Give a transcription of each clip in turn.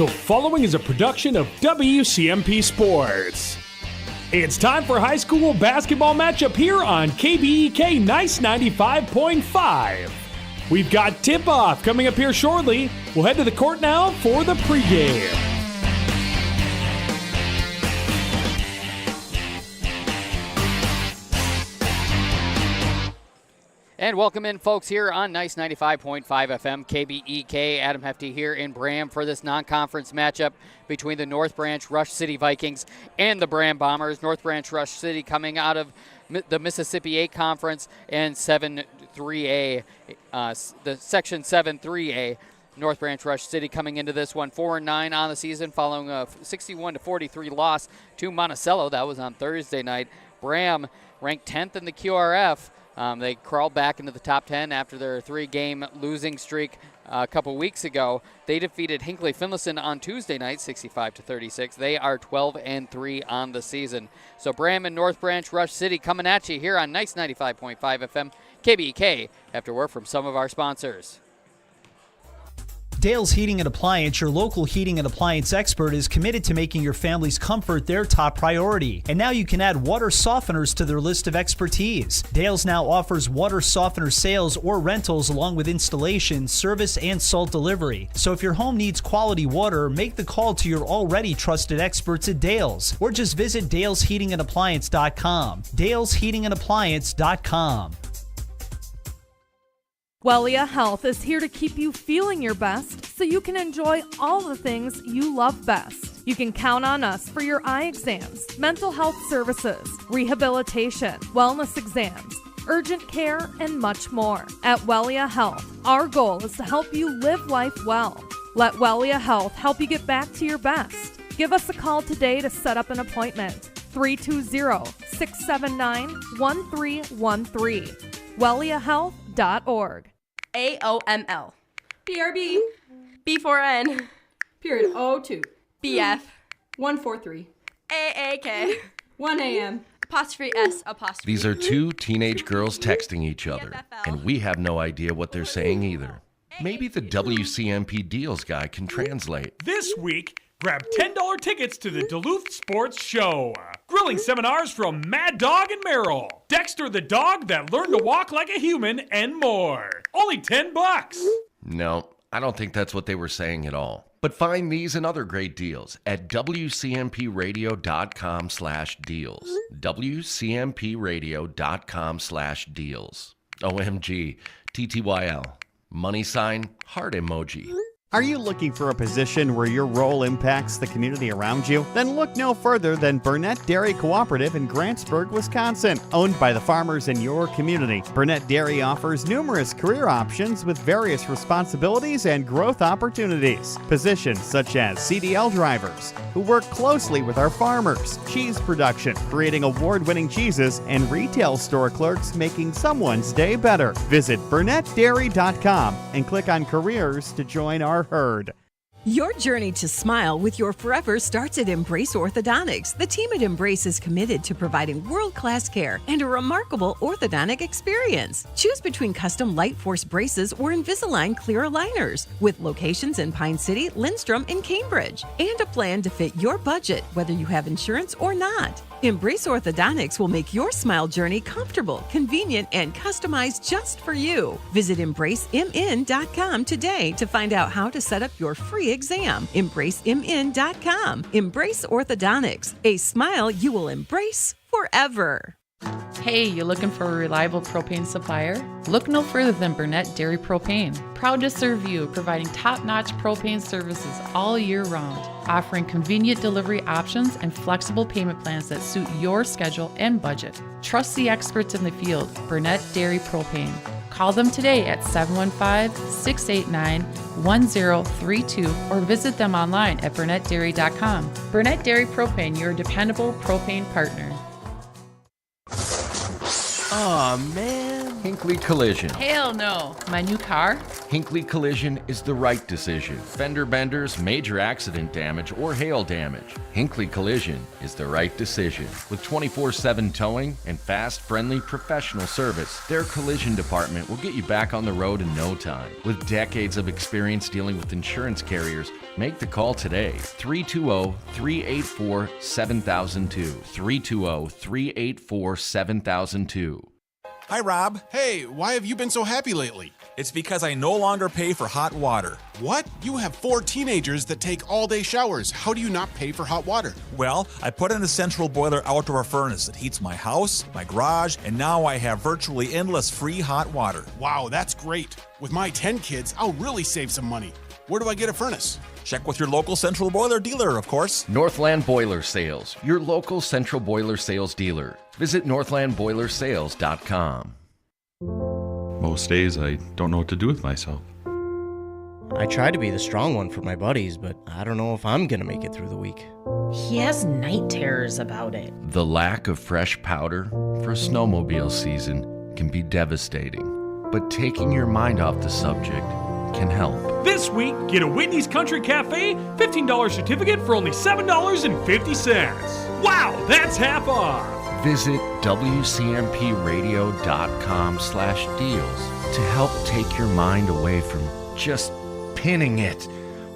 The following is a production of WCMP Sports. It's time for high school basketball matchup here on KBEK Nice 95.5. We've got tip-off coming up here shortly. We'll head to the court now for the pregame. And welcome in, folks, here on Nice 95.5 FM, KBEK. Adam Hefty here in Braham for this non-conference matchup between the North Branch Rush City Vikings and the Braham Bombers. North Branch Rush City coming out of the Mississippi 8 Conference and 7-3A, the Section 7-3A. North Branch Rush City coming into this one 4-9 on the season following a 61-43 loss to Monticello. That was on Thursday night. Braham ranked 10th in the QRF. They crawled back into the top 10 after their 3-game losing streak a couple weeks ago. They defeated Hinckley Finlayson on Tuesday night, 65-36. They are 12-3 on the season. So Braham and North Branch Rush City coming at you here on Nice 95.5 FM, KBEK, after word from some of our sponsors. Dale's Heating and Appliance, your local heating and appliance expert, is committed to making your family's comfort their top priority. And now you can add water softeners to their list of expertise. Dale's now offers water softener sales or rentals along with installation, service, and salt delivery. So if your home needs quality water, make the call to your already trusted experts at Dale's, or just visit dalesheatingandappliance.com. dalesheatingandappliance.com. Wellia Health is here to keep you feeling your best so you can enjoy all the things you love best. You can count on us for your eye exams, mental health services, rehabilitation, wellness exams, urgent care, and much more. At Wellia Health, our goal is to help you live life well. Let Wellia Health help you get back to your best. Give us a call today to set up an appointment. 320-679-1313. WelliaHealth.org. AOML. BRB. B4N. Period 02. BF. 143. AAK. 1 a.m. Apostrophe S apostrophe. These are two teenage girls texting each other, and we have no idea what they're saying either. Maybe the WCMP Deals guy can translate. This week, grab $10 tickets to the Duluth Sports Show. Grilling seminars from Mad Dog and Merrill. Dexter the dog that learned to walk like a human, and more. Only $10. No, I don't think that's what they were saying at all. But find these and other great deals at WCMPradio.com/deals. WCMPradio.com/deals. OMG, TTYL. Money sign, heart emoji. Are you looking for a position where your role impacts the community around you? Then look no further than Burnett Dairy Cooperative in Grantsburg, Wisconsin. Owned by the farmers in your community, Burnett Dairy offers numerous career options with various responsibilities and growth opportunities. Positions such as CDL drivers, who work closely with our farmers, cheese production, creating award-winning cheeses, and retail store clerks making someone's day better. Visit BurnettDairy.com and click on Careers to join our herd. Your journey to smile with your forever starts at Embrace Orthodontics. The team at Embrace is committed to providing world-class care and a remarkable orthodontic experience. Choose between custom Light Force braces or Invisalign clear aligners with locations in Pine City, Lindstrom, and Cambridge, and a plan to fit your budget, whether you have insurance or not. Embrace Orthodontics will make your smile journey comfortable, convenient, and customized just for you. Visit EmbraceMN.com today to find out how to set up your free exam. EmbraceMN.com. Embrace Orthodontics, a smile you will embrace forever. Hey, you looking for a reliable propane supplier? Look no further than Burnett Dairy Propane. Proud to serve you, providing top-notch propane services all year round, offering convenient delivery options and flexible payment plans that suit your schedule and budget. Trust the experts in the field, Burnett Dairy Propane. Call them today at 715-689-1032 or visit them online at burnettdairy.com. Burnett Dairy Propane, your dependable propane partner. Aw, man. Hinckley Collision. Hell no. My new car? Hinckley Collision is the right decision. Fender benders, major accident damage, or hail damage. Hinckley Collision is the right decision. With 24/7 towing and fast, friendly, professional service, their collision department will get you back on the road in no time. With decades of experience dealing with insurance carriers, make the call today. 320-384-7002. 320-384-7002. Hi, Rob. Hey, why have you been so happy lately? It's because I no longer pay for hot water. What? You have 4 teenagers that take all-day showers. How do you not pay for hot water? Well, I put in a central boiler outdoor furnace that heats my house, my garage, and now I have virtually endless free hot water. Wow, that's great. With my 10 kids, I'll really save some money. Where do I get a furnace? Check with your local central boiler dealer, of course. Northland Boiler Sales, your local central boiler sales dealer. Visit northlandboilersales.com. Most days, I don't know what to do with myself. I try to be the strong one for my buddies, but I don't know if I'm gonna make it through the week. He has night terrors about it. The lack of fresh powder for snowmobile season can be devastating, but taking your mind off the subject can help. This week, get a Whitney's Country Cafe $15 certificate for only $7.50. Wow, that's half off. Visit WCMPradio.com/deals to help take your mind away from just pinning it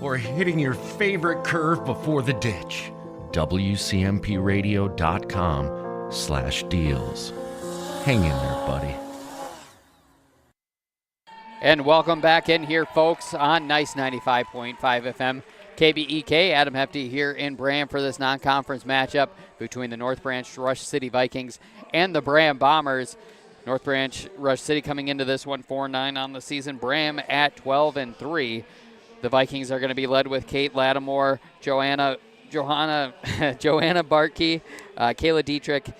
or hitting your favorite curve before the ditch. WCMPradio.com/deals. Hang in there, buddy. And welcome back in here, folks, on Nice 95.5 FM. KBEK, Adam Hefty here in Braham for this non-conference matchup between the North Branch Rush City Vikings and the Braham Bombers. North Branch Rush City coming into this one 4-9 on the season. Braham at 12-3. The Vikings are going to be led with Kate Lattimore, Johanna Bartkey, Kayla Dietrich,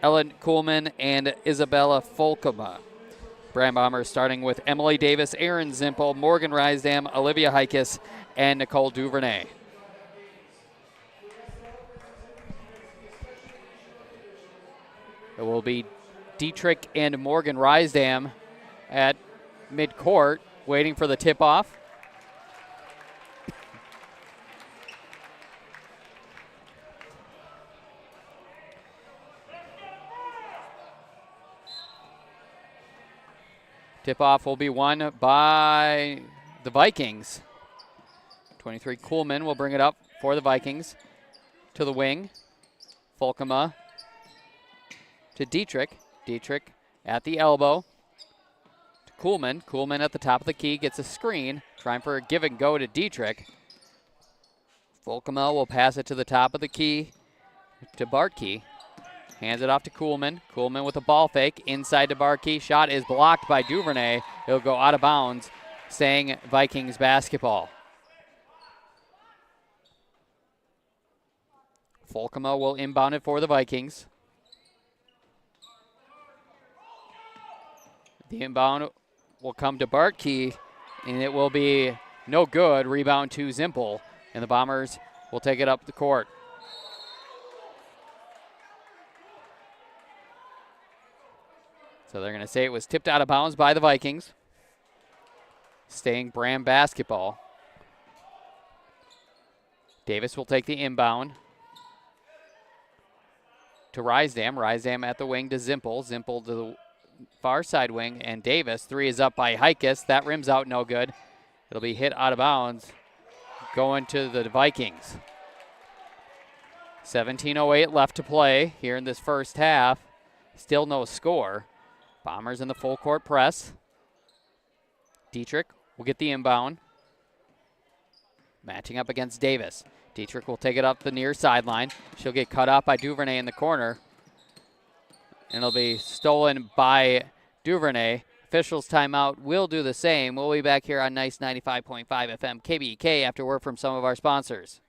Ellen Kuhlman, and Isabella Folkema. Braham Bombers starting with Emily Davis, Erin Zimpel, Morgan Rysdam, Olivia Heikes, and Nicole Duvernay. It will be Dietrich and Morgan Rysdam at midcourt, waiting for the tip-off. Tip-off will be won by the Vikings. 23 Kuhlman will bring it up for the Vikings. To the wing. Folkema to Dietrich. Dietrich at the elbow. To Kuhlman. Kuhlman at the top of the key gets a screen. Trying for a give and go to Dietrich. Folkema will pass it to the top of the key to Bartkey. Hands it off to Kuhlman. Kuhlman with a ball fake inside to Bartkey. Shot is blocked by Duvernay. It'll go out of bounds, staying Vikings basketball. Folkema will inbound it for the Vikings. The inbound will come to Bartkey, and it will be no good. Rebound to Zimpel, and the Bombers will take it up the court. So they're going to say it was tipped out of bounds by the Vikings. Staying Braham basketball. Davis will take the inbound to Rysdam. Rysdam at the wing to Zimpel. Zimpel to the far side wing, and Davis. 3 is up by Heikes. That rims out no good. It'll be hit out of bounds. Going to the Vikings. 17:08 left to play here in this first half. Still no score. Bombers in the full court press. Dietrich will get the inbound. Matching up against Davis. Dietrich will take it up the near sideline. She'll get cut off by Duvernay in the corner. And it'll be stolen by Duvernay. Officials timeout will do the same. We'll be back here on Nice 95.5 FM KBEK after word from some of our sponsors.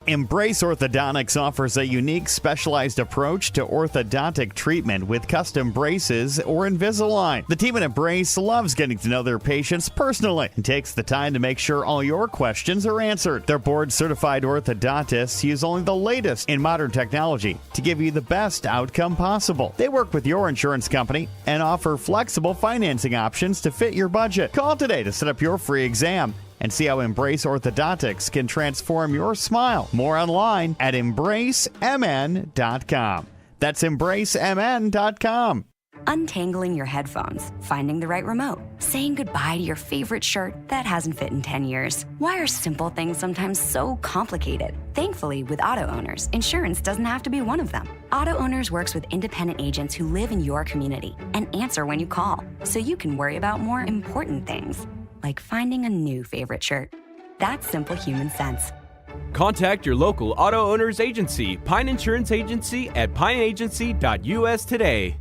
Embrace Orthodontics offers a unique specialized approach to orthodontic treatment with custom braces or Invisalign. The team at Embrace loves getting to know their patients personally and takes the time to make sure all your questions are answered. Their board-certified orthodontists use only the latest in modern technology to give you the best outcome possible. They work with your insurance company and offer flexible financing options to fit your budget. Call today to set up your free exam and see how Embrace Orthodontics can transform your smile. More online at embracemn.com. That's embracemn.com. Untangling your headphones, finding the right remote, saying goodbye to your favorite shirt that hasn't fit in 10 years. Why are simple things sometimes so complicated? Thankfully, with Auto Owners, insurance doesn't have to be one of them. Auto Owners works with independent agents who live in your community and answer when you call, so you can worry about more important things, like finding a new favorite shirt. That's simple human sense. Contact your local Auto Owners Agency, Pine Insurance Agency at pineagency.us today.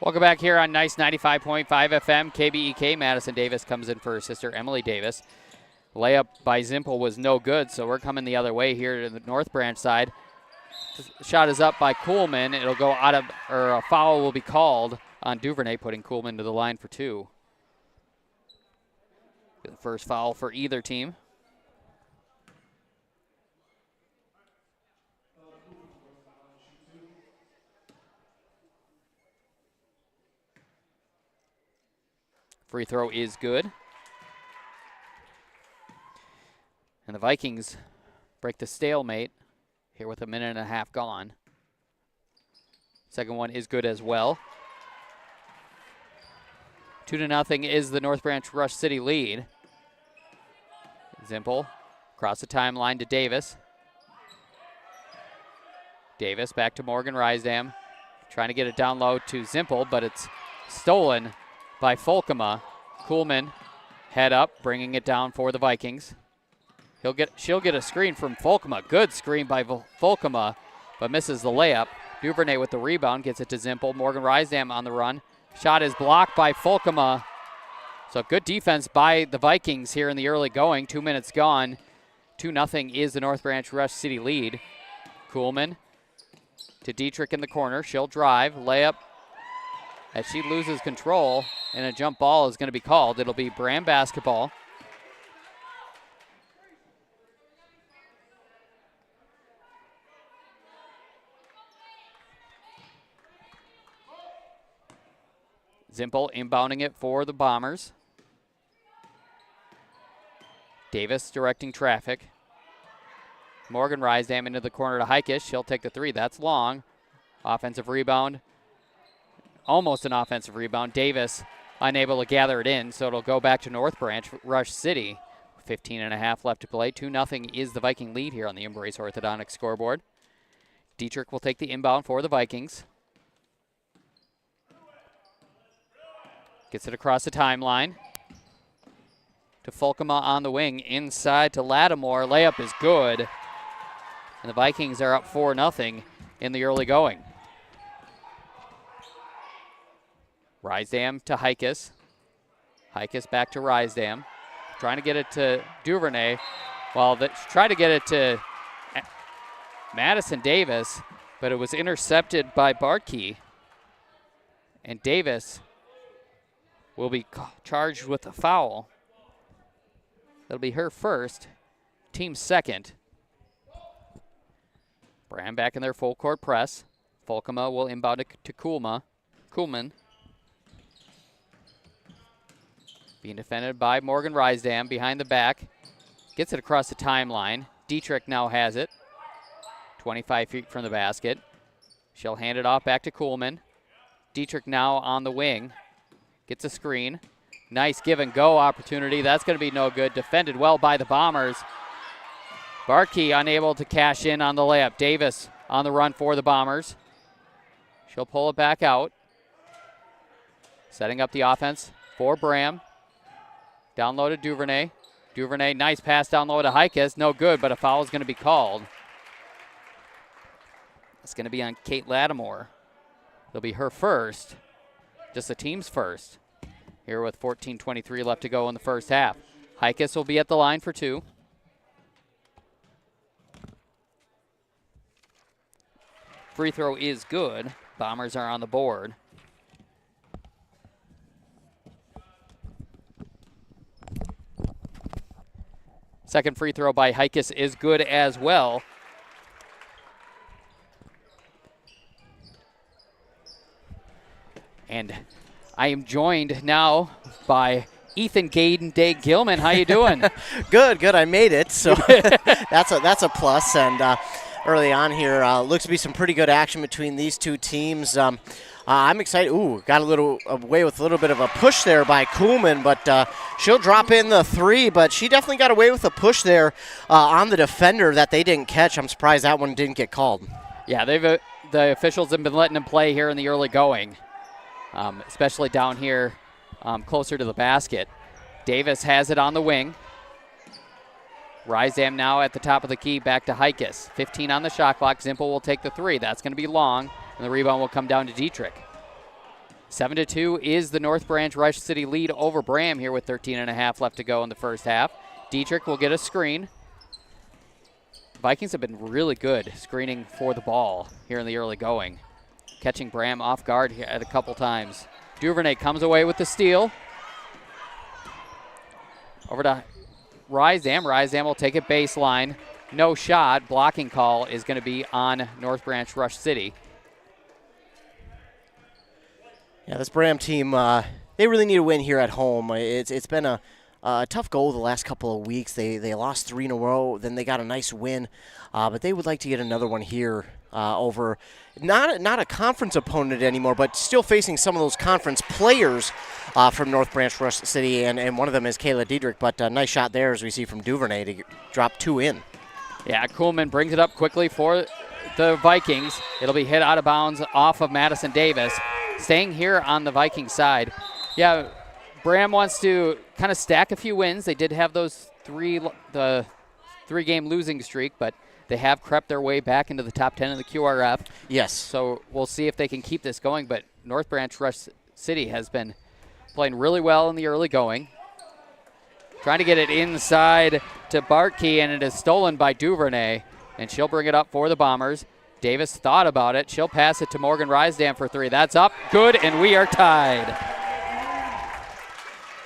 Welcome back here on Nice 95.5 FM, KBEK. Madison Davis comes in for her sister Emily Davis. Layup by Zimpel was no good, so we're coming the other way here to the North Branch side. The shot is up by Kuhlman. It'll go out of, or a foul will be called on Duvernay, putting Kuhlman to the line for two. The first foul for either team. Free throw is good. And the Vikings break the stalemate here with a minute and a half gone. Second one is good as well. 2-0 is the North Branch Rush City lead. Zimpel across the timeline to Davis. Davis back to Morgan Rysdam. Trying to get it down low to Zimpel, but it's stolen by Folkema. Kuhlman head up, bringing it down for the Vikings. She'll get a screen from Folkema. Good screen by Folkema, but misses the layup. Duvernay with the rebound, gets it to Zimpel. Morgan Rysdam on the run. Shot is blocked by Folkema. So good defense by the Vikings here in the early going. 2 minutes gone. 2-0 is the North Branch Rush City lead. Kuhlman to Dietrich in the corner. She'll drive, layup. As she loses control, and a jump ball is going to be called. It'll be Braham basketball. Zimpel inbounding it for the Bombers. Davis directing traffic. Morgan Rysdam into the corner to Heikisch. She'll take the three. That's long. Offensive rebound. Almost an offensive rebound. Davis unable to gather it in, so it'll go back to North Branch Rush City. 15.5 left to play. 2-0 is the Viking lead here on the Embrace Orthodontics scoreboard. Dietrich will take the inbound for the Vikings. Gets it across the timeline to Folkema on the wing. Inside to Lattimore. Layup is good. And the Vikings are up 4-0 in the early going. Rysdam to Heikisch. Heikisch back to Rysdam. Trying to get it to Duvernay. Well, tried to get it to Madison Davis, but it was intercepted by Barkey. And Davis will be charged with a foul. That'll be her first, team second. Braham back in their full court press. Folkema will inbound it to Kuhlman. Being defended by Morgan Rysdam behind the back. Gets it across the timeline. Dietrich now has it. 25 feet from the basket. She'll hand it off back to Kuhlman. Dietrich now on the wing. Gets a screen. Nice give and go opportunity. That's going to be no good. Defended well by the Bombers. Barkey unable to cash in on the layup. Davis on the run for the Bombers. She'll pull it back out. Setting up the offense for Braham. Down low to Duvernay. Duvernay, nice pass down low to Heikisch. No good, but a foul is going to be called. It's going to be on Kate Lattimore. It'll be her first. Just the team's first. Here with 14:23 left to go in the first half. Heikisch will be at the line for two. free throw is good. Bombers are on the board. Second free throw by Hikas is good as well. And I am joined now by Ethan Gaden Day Gilman. How you doing? Good. I made it, so that's a plus. And early on here, looks to be some pretty good action between these two teams. I'm excited. Ooh, got away with a little bit of a push there by Kuhlman, but she'll drop in the three. But she definitely got away with a push there on the defender that they didn't catch. I'm surprised that one didn't get called. Yeah, the officials have been letting them play here in the early going, especially down here closer to the basket. Davis has it on the wing. Rysdam now at the top of the key, back to Hikas. 15 on the shot clock. Zimpel will take the three. That's going to be long, and the rebound will come down to Dietrich. 7-2 is the North Branch Rush City lead over Braham here with 13.5 left to go in the first half. Dietrich will get a screen. Vikings have been really good screening for the ball here in the early going, catching Braham off guard here at a couple times. Duvernay comes away with the steal. Over to Rysdam. Rysdam will take it baseline. No shot. Blocking call is going to be on North Branch Rush City. Yeah, this Braham team, they really need a win here at home. It's been a tough goal the last couple of weeks. They lost 3 in a row, then they got a nice win, but they would like to get another one here over not a conference opponent anymore, but still facing some of those conference players from North Branch Rush City, and one of them is Kayla Diedrich, but a nice shot there as we see from Duvernay to drop 2 in. Yeah, Kuhlman brings it up quickly for the Vikings. It'll be hit out of bounds off of Madison Davis. Staying here on the Vikings side. Yeah, Braham wants to kind of stack a few wins. They did have the 3-game losing streak, but they have crept their way back into the top 10 in the QRF. Yes. So we'll see if they can keep this going, but North Branch Rush City has been playing really well in the early going. Trying to get it inside to Bartkey, and it is stolen by Duvernay, and she'll bring it up for the Bombers. Davis thought about it. She'll pass it to Morgan Rysdam for 3. That's up. Good, and we are tied.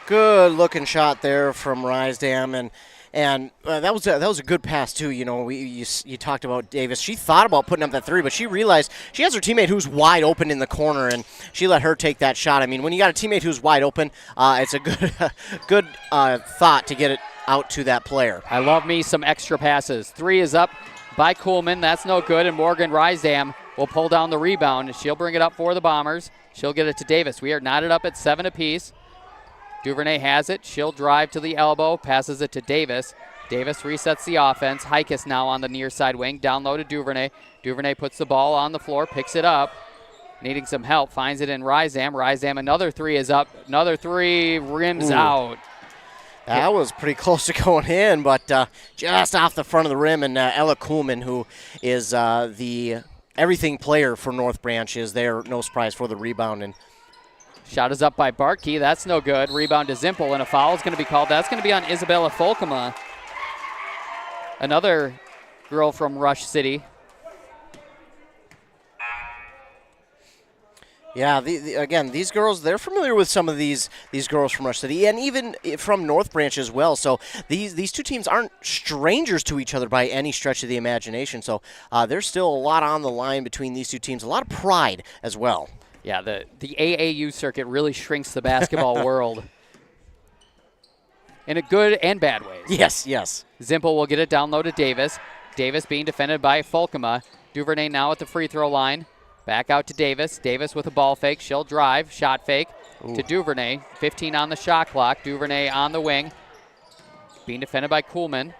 Good looking shot there from Rysdam, and that was a good pass too. You know, you talked about Davis. She thought about putting up that 3, but she realized she has her teammate who's wide open in the corner, and she let her take that shot. I mean, when you got a teammate who's wide open, it's a good thought to get it out to that player. I love me some extra passes. 3 is up by Kuhlman. That's no good, and Morgan Rysdam will pull down the rebound. She'll bring it up for the Bombers. She'll get it to Davis. We are knotted up at 7 apiece. Duvernay has it. She'll drive to the elbow, passes it to Davis. Davis resets the offense. Hikas now on the near side wing. Down low to Duvernay. Duvernay puts the ball on the floor, picks it up. Needing some help, finds it in Rysdam. Rysdam, another 3 is up. Another 3 rims out. That was pretty close to going in, but just off the front of the rim. And Ella Kuhlman, who is the everything player for North Branch, is there. No surprise for the rebound. And shot is up by Bartkey. That's no good. Rebound to Zimpel, and a foul is going to be called. That's going to be on Isabella Folkema, another girl from Rush City. Yeah, again, these girls, they're familiar with some of these girls from Rush City, and even from North Branch as well. So these two teams aren't strangers to each other by any stretch of the imagination. So there's still a lot on the line between these two teams, a lot of pride as well. Yeah, the AAU circuit really shrinks the basketball world in a good and bad ways. Yes. Zimpel will get it down low to Davis. Davis being defended by Folkema. Duvernay now at the free throw line. Back out to Davis. Davis with a ball fake. She'll drive. Shot fake to Duvernay. 15 on the shot clock. Duvernay on the wing. Being defended by Kuhlman.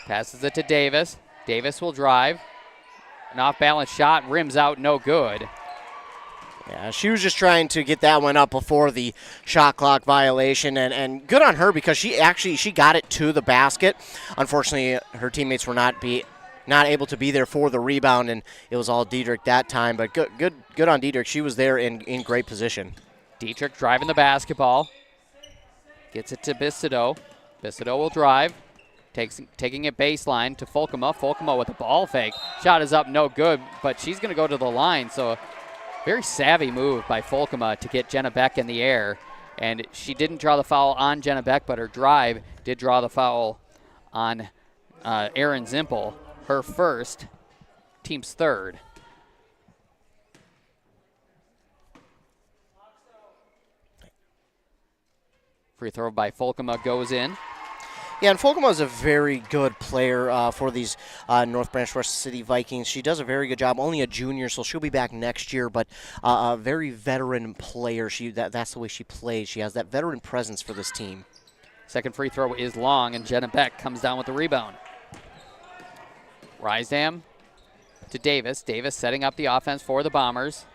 Passes it to Davis. Davis will drive. An off-balance shot. Rims out. No good. Yeah, she was just trying to get that one up before the shot clock violation, and good on her because she got it to the basket. Unfortunately, her teammates were not able to be there for the rebound, and it was all Diedrich that time. But good on Diedrich. She was there in great position. Dietrich driving the basketball. Gets it to Bistodeau. Bistodeau will drive. Taking it baseline to Folkema. Folkema with a ball fake. Shot is up, no good, but she's going to go to the line. So very savvy move by Folkema to get Jenna Beck in the air. And she didn't draw the foul on Jenna Beck, but her drive did draw the foul on Erin Zimpel, her first, team's third. Free throw by Folkema goes in. Yeah, and Folkema is a very good player for these North Branch Rush City Vikings. She does a very good job. Only a junior, so she'll be back next year, but a very veteran player. That's the way she plays. She has that veteran presence for this team. Second free throw is long, and Jenna Beck comes down with the rebound. Rysdam to Davis. Davis setting up the offense for the Bombers.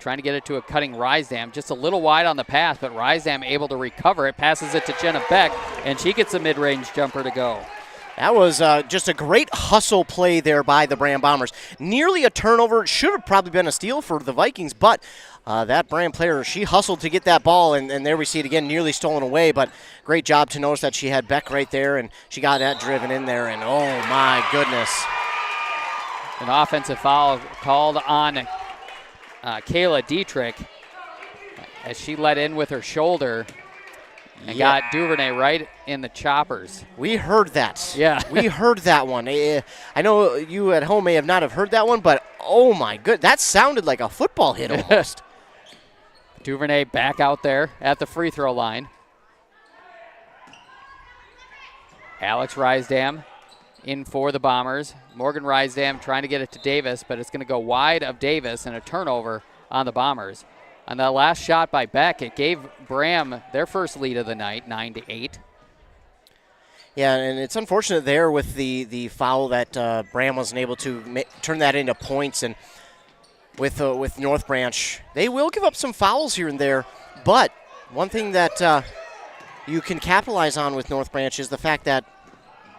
Trying to get it to a cutting Rysdam. Just a little wide on the pass, but Rysdam able to recover it. Passes it to Jenna Beck, and she gets a mid-range jumper to go. That was just a great hustle play there by the Braham Bombers. Nearly a turnover. Should have probably been a steal for the Vikings, but that Braham player, she hustled to get that ball, and there we see it again, nearly stolen away, but great job to notice that she had Beck right there, and she got that driven in there, and oh my goodness. An offensive foul called on Kayla Dietrich as she let in with her shoulder and got Duvernay right in the choppers. We heard that. Yeah. We heard that one. I know you at home may have not have heard that one, but oh my good, that sounded like a football hit almost. Duvernay back out there at the free throw line. Alex Rysdam in for the Bombers. Morgan Rysdam trying to get it to Davis, but it's going to go wide of Davis and a turnover on the Bombers. On that last shot by Beck, it gave Braham their first lead of the night, 9-8. Yeah, and it's unfortunate there with the foul that Braham wasn't able to turn that into points. And with North Branch, they will give up some fouls here and there. But one thing that you can capitalize on with North Branch is the fact that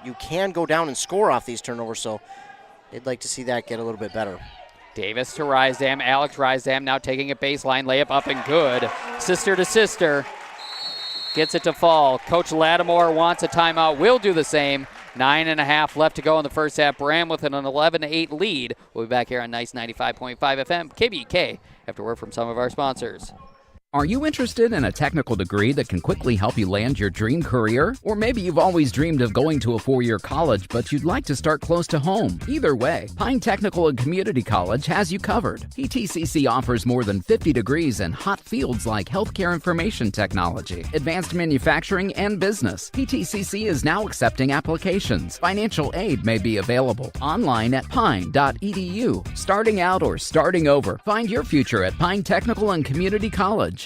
you can go down and score off these turnovers, so they'd like to see that get a little bit better. Davis to Rysdam. Alex Rysdam now taking it baseline. Layup up and good. Sister to sister. Gets it to fall. Coach Lattimore wants a timeout. Will do the same. 9.5 left to go in the first half. Braham with an 11-8 lead. We'll be back here on Nice 95.5 FM, KBK, after word from some of our sponsors. Are you interested in a technical degree that can quickly help you land your dream career? Or maybe you've always dreamed of going to a 4-year college, but you'd like to start close to home. Either way, Pine Technical and Community College has you covered. PTCC offers more than 50 degrees in hot fields like healthcare information technology, advanced manufacturing, and business. PTCC is now accepting applications. Financial aid may be available. Online at pine.edu. Starting out or starting over, find your future at Pine Technical and Community College.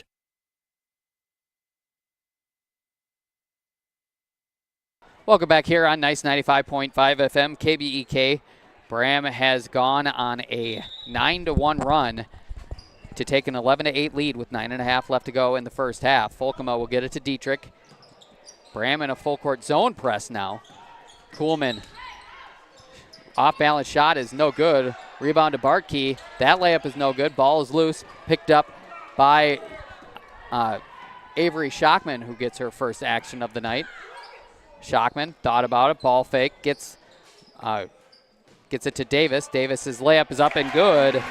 Welcome back here on Nice 95.5 FM, KBEK. Braham has gone on a 9-1 run to take an 11-8 lead with 9.5 left to go in the first half. Folkema will get it to Dietrich. Braham in a full court zone press now. Kuhlman, off balance shot is no good. Rebound to Bartkey. That layup is no good. Ball is loose. Picked up by Avery Schockman, who gets her first action of the night. Schockman thought about it. Ball fake. Gets it to Davis. Davis's layup is up and good.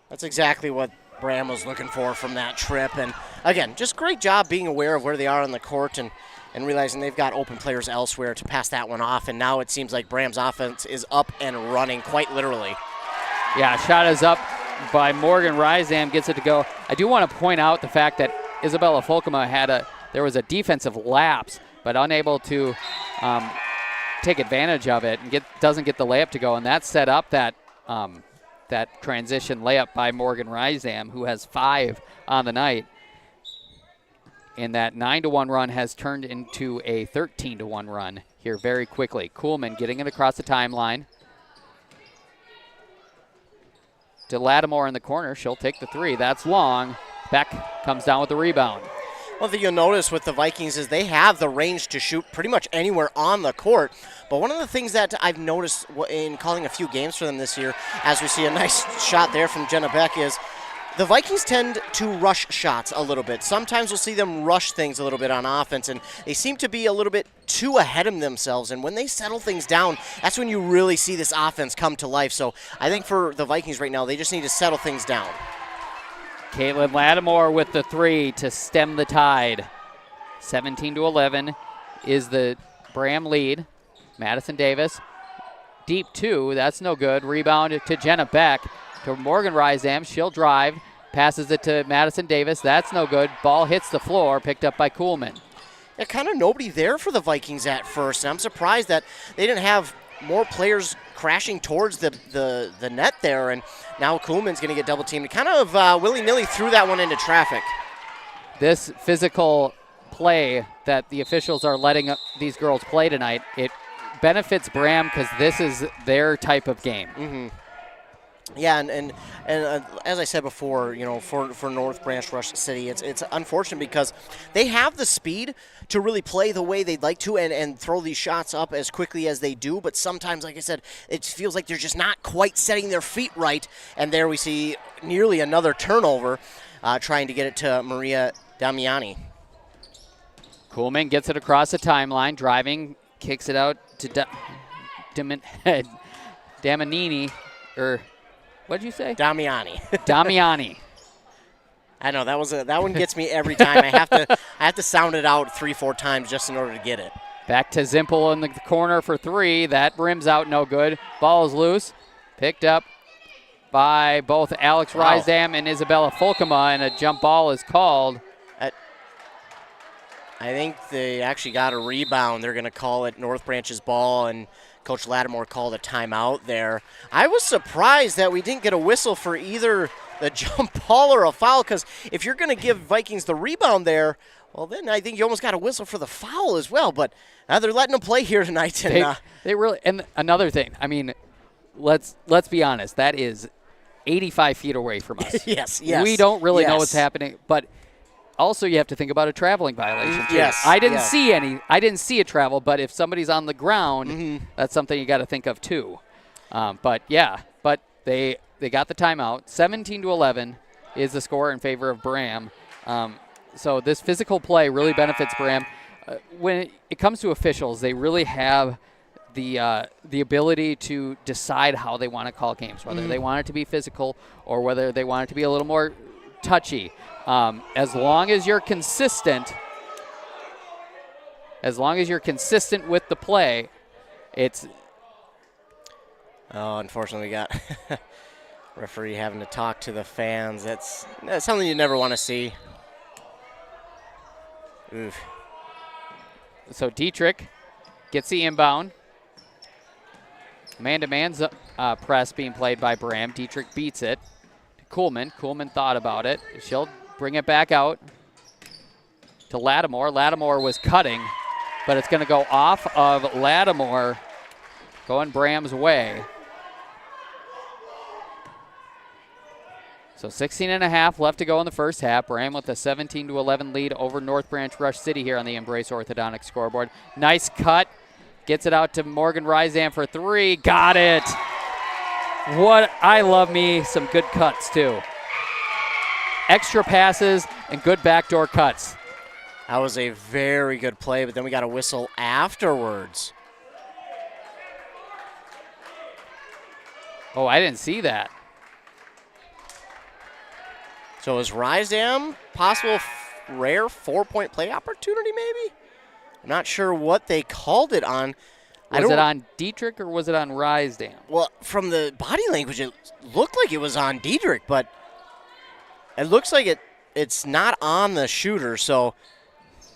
That's exactly what Braham was looking for from that trip. And again, just great job being aware of where they are on the court and realizing they've got open players elsewhere to pass that one off. And now it seems like Braham's offense is up and running, quite literally. Yeah, shot is up by Morgan Rysdam, gets it to go. I do want to point out the fact that Isabella Folkema there was a defensive lapse, but unable to take advantage of it and doesn't get the layup to go, and that set up that transition layup by Morgan Rysdam, who has 5 on the night. And that 9-1 run has turned into a 13-1 run here very quickly. Kuhlman getting it across the timeline to Lattimore in the corner. She'll take the 3. That's long. Beck comes down with the rebound. One thing you'll notice with the Vikings is they have the range to shoot pretty much anywhere on the court. But one of the things that I've noticed in calling a few games for them this year, as we see a nice shot there from Jenna Beck, is the Vikings tend to rush shots a little bit. Sometimes we'll see them rush things a little bit on offense, and they seem to be a little bit too ahead of themselves. And when they settle things down, that's when you really see this offense come to life. So I think for the Vikings right now, they just need to settle things down. Caitlin Lattimore with the 3 to stem the tide. 17-11 is the Braham lead. Madison Davis, deep 2, that's no good. Rebound to Jenna Beck. To Morgan Rysdam, she'll drive, passes it to Madison Davis, that's no good. Ball hits the floor, picked up by Kuhlman. Yeah, kind of nobody there for the Vikings at first, and I'm surprised that they didn't have more players crashing towards the net there, and now Kuhlman's going to get double teamed. Kind of willy-nilly threw that one into traffic. This physical play that the officials are letting these girls play tonight, it benefits Braham because this is their type of game. Mm-hmm. Yeah, and as I said before, for North Branch Rush City, it's unfortunate because they have the speed to really play the way they'd like to and throw these shots up as quickly as they do, but sometimes, like I said, it feels like they're just not quite setting their feet right, and there we see nearly another turnover trying to get it to Maria Damiani. Kuhlman gets it across the timeline, driving, kicks it out to Damanini, or what'd you say? Damiani. Damiani. I know that one gets me every time. I have to sound it out 3-4 times just in order to get it. Back to Zimpel in the corner for 3. That rims out no good. Ball is loose. Picked up by both Alex Rysdam and Isabella Fulkema, and a jump ball is called. I think they actually got a rebound. They're going to call it North Branch's ball, and Coach Lattimore called a timeout there. I was surprised that we didn't get a whistle for either the jump ball or a foul, because if you're going to give Vikings the rebound there, well, then I think you almost got a whistle for the foul as well. But they're letting them play here tonight. And, they really. And another thing, I mean, let's be honest. That is 85 feet away from us. Yes. We don't really know what's happening, but. Also, you have to think about a traveling violation, too. Yes. I didn't see a travel, but if somebody's on the ground, that's something you got to think of, too. But they got the timeout. 17-11 is the score in favor of Braham. So this physical play really benefits Braham. When it comes to officials, they really have the ability to decide how they want to call games, whether they want it to be physical or whether they want it to be a little more touchy. As long as you're consistent with the play, it's. Oh, unfortunately, we got referee having to talk to the fans. That's something you never want to see. Oof. So Dietrich gets the inbound. Man-to-man's press being played by Braham. Dietrich beats it. Kuhlman. Kuhlman thought about it. She'll bring it back out to Lattimore. Lattimore was cutting, but it's going to go off of Lattimore, going Braham's way. So 16.5 left to go in the first half. Braham with a 17-11 lead over North Branch Rush City here on the Embrace Orthodontics scoreboard. Nice cut. Gets it out to Morgan Rysdam for 3. Got it. I love me some good cuts, too. Extra passes and good backdoor cuts. That was a very good play, but then we got a whistle afterwards. Oh, I didn't see that. So is Rysdam possible rare 4-point play opportunity maybe? I'm not sure what they called it on. Was it on Dietrich or was it on Rysdam? Well, from the body language, it looked like it was on Dietrich, but it looks like it's not on the shooter, so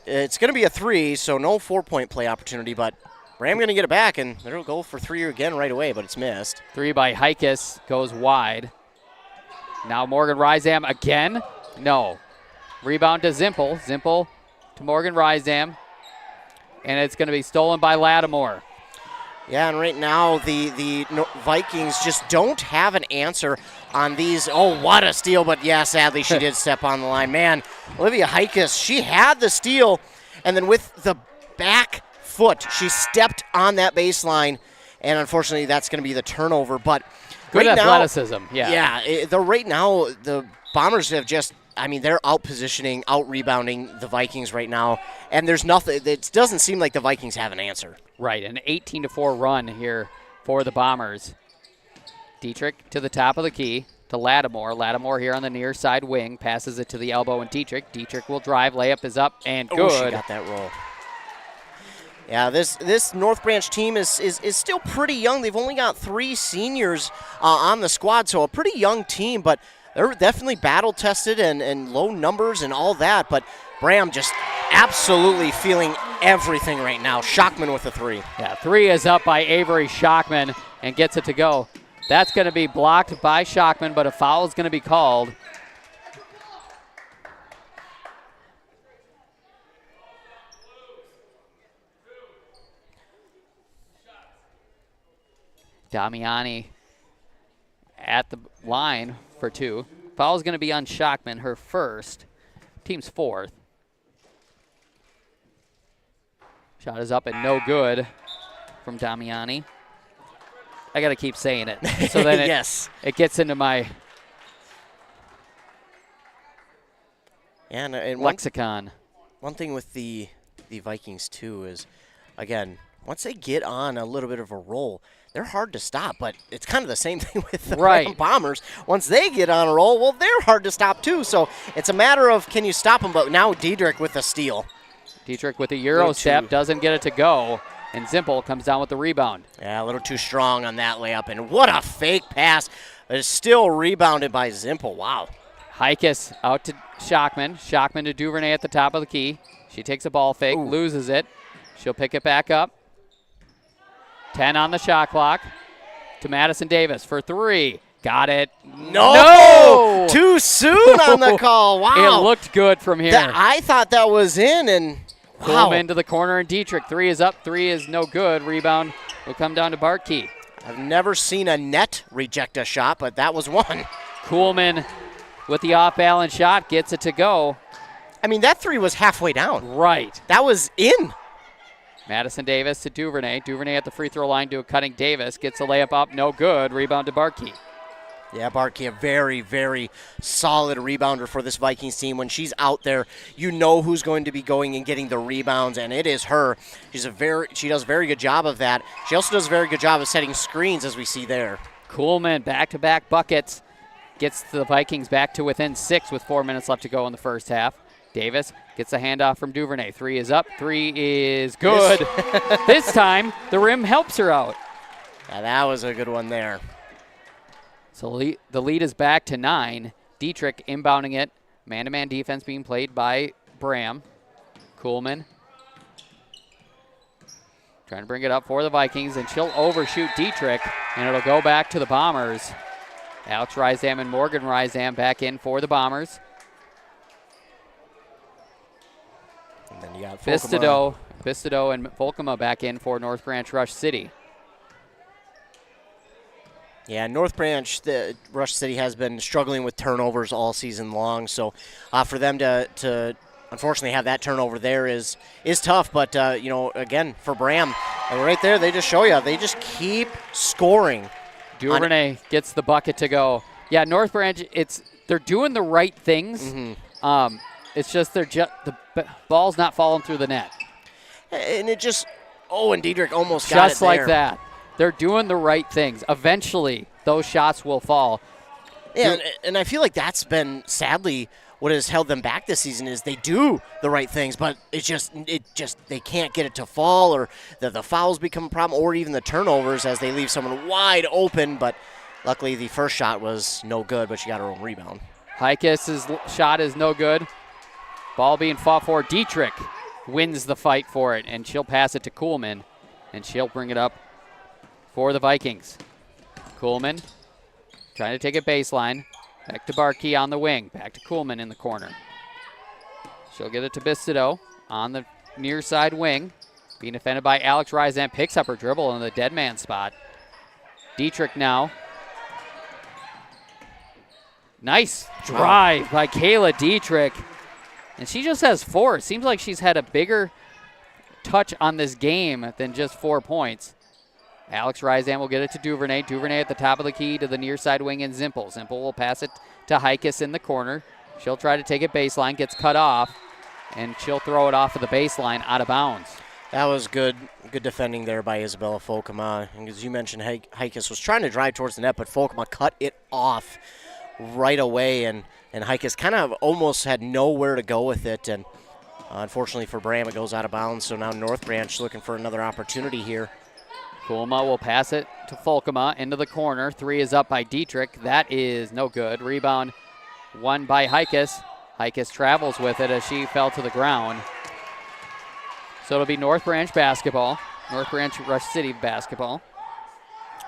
it's going to be a 3, so no 4-point play opportunity, but Braham going to get it back, and they'll go for 3 again right away, but it's missed. 3 by Heikes goes wide. Now Morgan Rysdam again. No. Rebound to Zimpel. Zimpel to Morgan Rysdam. And it's going to be stolen by Lattimore. Yeah, and right now the Vikings just don't have an answer on these. Oh, what a steal, but yeah, sadly she did step on the line. Man, Olivia Heikes, she had the steal, and then with the back foot, she stepped on that baseline, and unfortunately that's going to be the turnover. But good right athleticism, now, right now the Bombers have just, they're out-positioning, out-rebounding the Vikings right now, and there's nothing, it doesn't seem like the Vikings have an answer. Right, an 18-4 run here for the Bombers. Dietrich to the top of the key to Lattimore. Lattimore here on the near side wing, passes it to the elbow and Dietrich. Dietrich will drive, layup is up and good. Oh, she got that roll. Yeah, this North Branch team is still pretty young. They've only got 3 seniors on the squad, so a pretty young team, but they're definitely battle-tested and low numbers and all that, but Braham just absolutely feeling everything right now. Schockman with a 3. Yeah, 3 is up by Avery Schockman and gets it to go. That's going to be blocked by Schockman, but a foul is going to be called. Damiani at the line for 2. Foul is going to be on Schockman, her first, team's 4th. Shot is up and no good from Damiani. I got to keep saying it. So then yes. It gets into my and lexicon. One thing with the Vikings, too, is, again, once they get on a little bit of a roll, they're hard to stop, but it's kind of the same thing with the Braham Bombers. Once they get on a roll, well, they're hard to stop, too. So it's a matter of can you stop them, but now Dietrich with a steal. Dietrich with a Euro step, doesn't get it to go, and Zimpel comes down with the rebound. Yeah, a little too strong on that layup, and what a fake pass. It's still rebounded by Zimpel. Wow. Heikes out to Schockman. Schockman to Duvernay at the top of the key. She takes a ball fake, loses it. She'll pick it back up. 10 on the shot clock to Madison Davis for 3. Got it. No! Too soon on the call. Wow. It looked good from here. I thought that was in, and wow. Coleman to the corner, and Dietrich. 3 is up. 3 is no good. Rebound will come down to Bartkey. I've never seen a net reject a shot, but that was one. Coleman with the off-balance shot gets it to go. That 3 was halfway down. Right. That was in. Madison Davis to Duvernay. Duvernay at the free throw line to a cutting Davis. Gets a layup up, no good. Rebound to Bartkey. Yeah, Bartkey, a very, very solid rebounder for this Vikings team. When she's out there, you know who's going to be going and getting the rebounds, and it is her. She does a very good job of that. She also does a very good job of setting screens, as we see there. Coleman, back-to-back buckets. Gets the Vikings back to within 6 with 4 minutes left to go in the first half. Davis gets a handoff from Duvernay. 3 is up. 3 is good. This time, the rim helps her out. Yeah, that was a good one there. So the lead is back to 9. Dietrich inbounding it. Man-to-man defense being played by Braham. Coleman trying to bring it up for the Vikings, and she'll overshoot Dietrich, and it'll go back to the Bombers. Alex Rysam and Morgan Rysam back in for the Bombers. And then you got Bistodeau and Volkema back in for North Branch Rush City. Yeah, North Branch, the Rush City has been struggling with turnovers all season long. So for them to unfortunately have that turnover there is tough. But, again, for Braham, right there, they just show you. They just keep scoring. Duvernay gets the bucket to go. Yeah, North Branch, they're doing the right things. Mm-hmm. It's just the ball's not falling through the net. And it just, and Dietrich almost got it there. Just like that. They're doing the right things. Eventually, those shots will fall. Yeah, and I feel like that's been, sadly, what has held them back this season is they do the right things, but it just they can't get it to fall, or the fouls become a problem, or even the turnovers as they leave someone wide open. But luckily, the first shot was no good, but she got her own rebound. Heikes' shot is no good. Ball being fought for. Dietrich wins the fight for it, and she'll pass it to Coleman, and she'll bring it up for the Vikings. Coleman trying to take it baseline. Back to Barkey on the wing. Back to Coleman in the corner. She'll get it to Bistodeau on the near side wing. Being defended by Alex Rysam. Picks up her dribble in the dead man spot. Dietrich now. Nice drive by Kayla Dietrich. And she just has 4. It seems like she's had a bigger touch on this game than just 4 points. Alex Rysam will get it to Duvernay. Duvernay at the top of the key to the near side wing and Zimpel. Zimpel will pass it to Heikes in the corner. She'll try to take it baseline, gets cut off, and she'll throw it off of the baseline out of bounds. That was good defending there by Isabella Folkema. And as you mentioned, Heikes was trying to drive towards the net, but Folkema cut it off right away, and Heikes kind of almost had nowhere to go with it, and unfortunately for Braham, it goes out of bounds, so now North Branch looking for another opportunity here. Kulma will pass it to Folkema into the corner. 3 is up by Dietrich. That is no good. Rebound won by Heikes. Heikes travels with it as she fell to the ground. So it'll be North Branch basketball. North Branch Rush City basketball.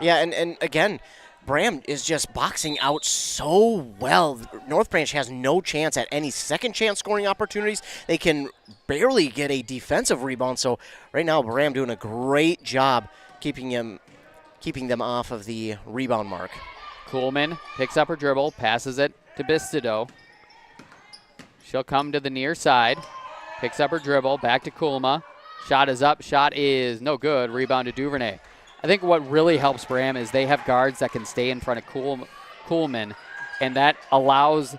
Yeah, and again, Braham is just boxing out so well. North Branch has no chance at any second chance scoring opportunities. They can barely get a defensive rebound. So right now, Braham doing a great job keeping them off of the rebound mark. Kuhlman picks up her dribble, passes it to Bistido. She'll come to the near side, picks up her dribble, back to Kulma. Shot is up, shot is no good. Rebound to Duvernay. I think what really helps Braham is they have guards that can stay in front of Kuhlman, and that allows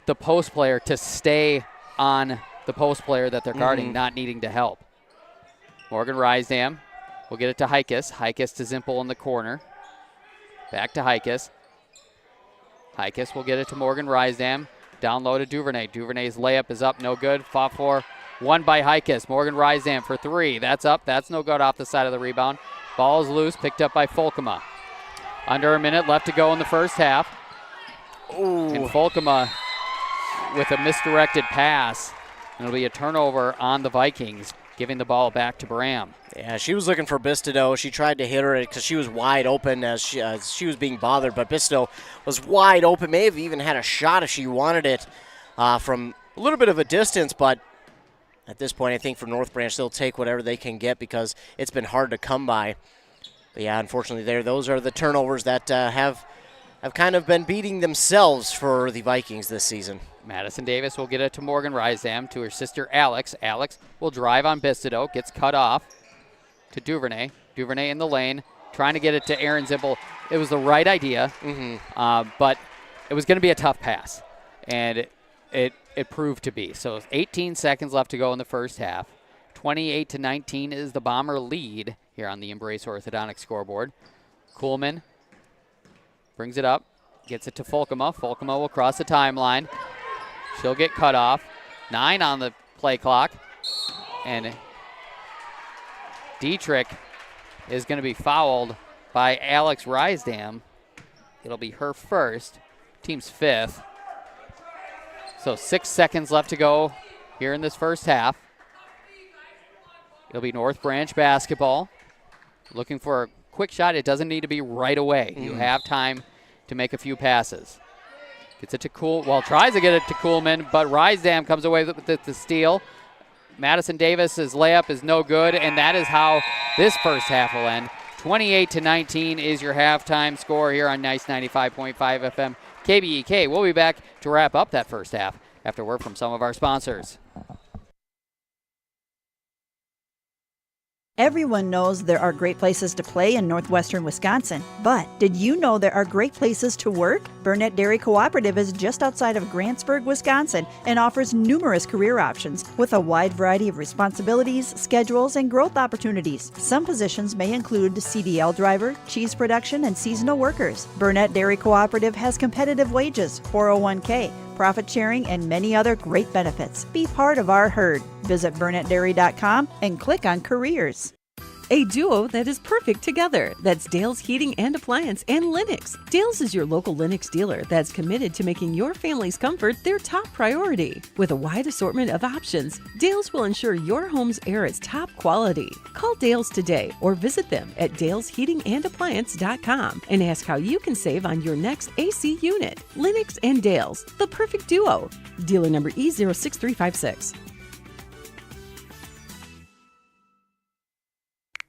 the post player to stay on the post player that they're guarding, not needing to help. Morgan Rysdam will get it to Heikes. Heikes to Zimpel in the corner. Back to Heikes. Heikes will get it to Morgan Rysdam. Down low to Duvernay. Duvernay's layup is up, no good. Fought for, won by Heikes. Morgan Rysdam for 3. That's up, that's no good off the side of the rebound. Ball is loose, picked up by Folkema. Under a minute left to go in the first half. Ooh. And Folkema with a misdirected pass. And it'll be a turnover on the Vikings, giving the ball back to Braham. Yeah, she was looking for Bistido. She tried to hit her because she was wide open as she was being bothered, but Bistido was wide open. May have even had a shot if she wanted it from a little bit of a distance, but at this point, I think for North Branch, they'll take whatever they can get because it's been hard to come by. But yeah, unfortunately, those are the turnovers that have kind of been beating themselves for the Vikings this season. Madison Davis will get it to Morgan Rysdam, to her sister Alex. Alex will drive on Bistido, gets cut off to Duvernay. Duvernay in the lane, trying to get it to Aaron Zimpel. It was the right idea, but it was going to be a tough pass, and it proved to be. So 18 seconds left to go in the first half. 28-19 is the Bomber lead here on the Embrace Orthodontic scoreboard. Kuhlman brings it up, gets it to Folkema. Folkema will cross the timeline. She'll get cut off. 9 on the play clock. And Dietrich is going to be fouled by Alex Rysdam. It'll be her first, team's 5th. So 6 seconds left to go here in this first half. It'll be North Branch basketball. Looking for a quick shot. It doesn't need to be right away. You have time to make a few passes. Gets it to tries to get it to Kuhlman, but Rysdam comes away with the steal. Madison Davis's layup is no good, and that is how this first half will end. 28-19 is your halftime score here on Nice 95.5 FM. KBEK. We'll be back to wrap up that first half after word from some of our sponsors. Everyone knows there are great places to play in northwestern Wisconsin, but did you know there are great places to work? Burnett Dairy Cooperative is just outside of Grantsburg, Wisconsin, and offers numerous career options with a wide variety of responsibilities, schedules, and growth opportunities. Some positions may include CDL driver, cheese production, and seasonal workers. Burnett Dairy Cooperative has competitive wages, 401k, profit sharing, and many other great benefits. Be part of our herd. Visit BurnettDairy.com and click on Careers. A duo that is perfect together. That's Dale's Heating and Appliance and Lennox. Dale's is your local Lennox dealer that's committed to making your family's comfort their top priority. With a wide assortment of options, Dale's will ensure your home's air is top quality. Call Dale's today or visit them at dalesheatingandappliance.com and ask how you can save on your next AC unit. Lennox and Dale's, the perfect duo. Dealer number E06356.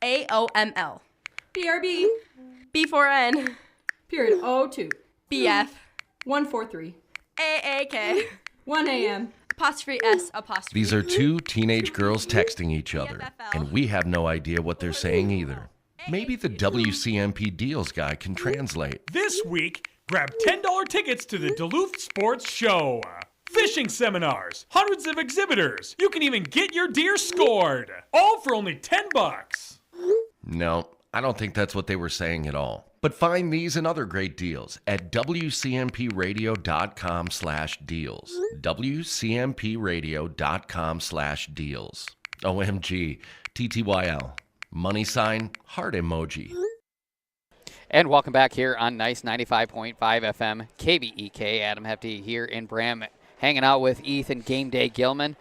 AOML. BRB. B4N. Period 02. BF. 143. AAK. 1 a.m. Apostrophe S apostrophe. These are two teenage girls texting each other, and we have no idea what they're saying either. Maybe the WCMP deals guy can translate. This week, grab $10 tickets to the Duluth Sports Show. Fishing seminars, hundreds of exhibitors. You can even get your deer scored. All for only $10. No, I don't think that's what they were saying at all. But find these and other great deals at WCMPradio.com/deals. WCMPradio.com/deals. OMG, TTYL. Money sign, heart emoji. And welcome back here on Nice 95.5 FM, KBEK. Adam Hefty here in Braham, hanging out with Ethan Game Day Gilman.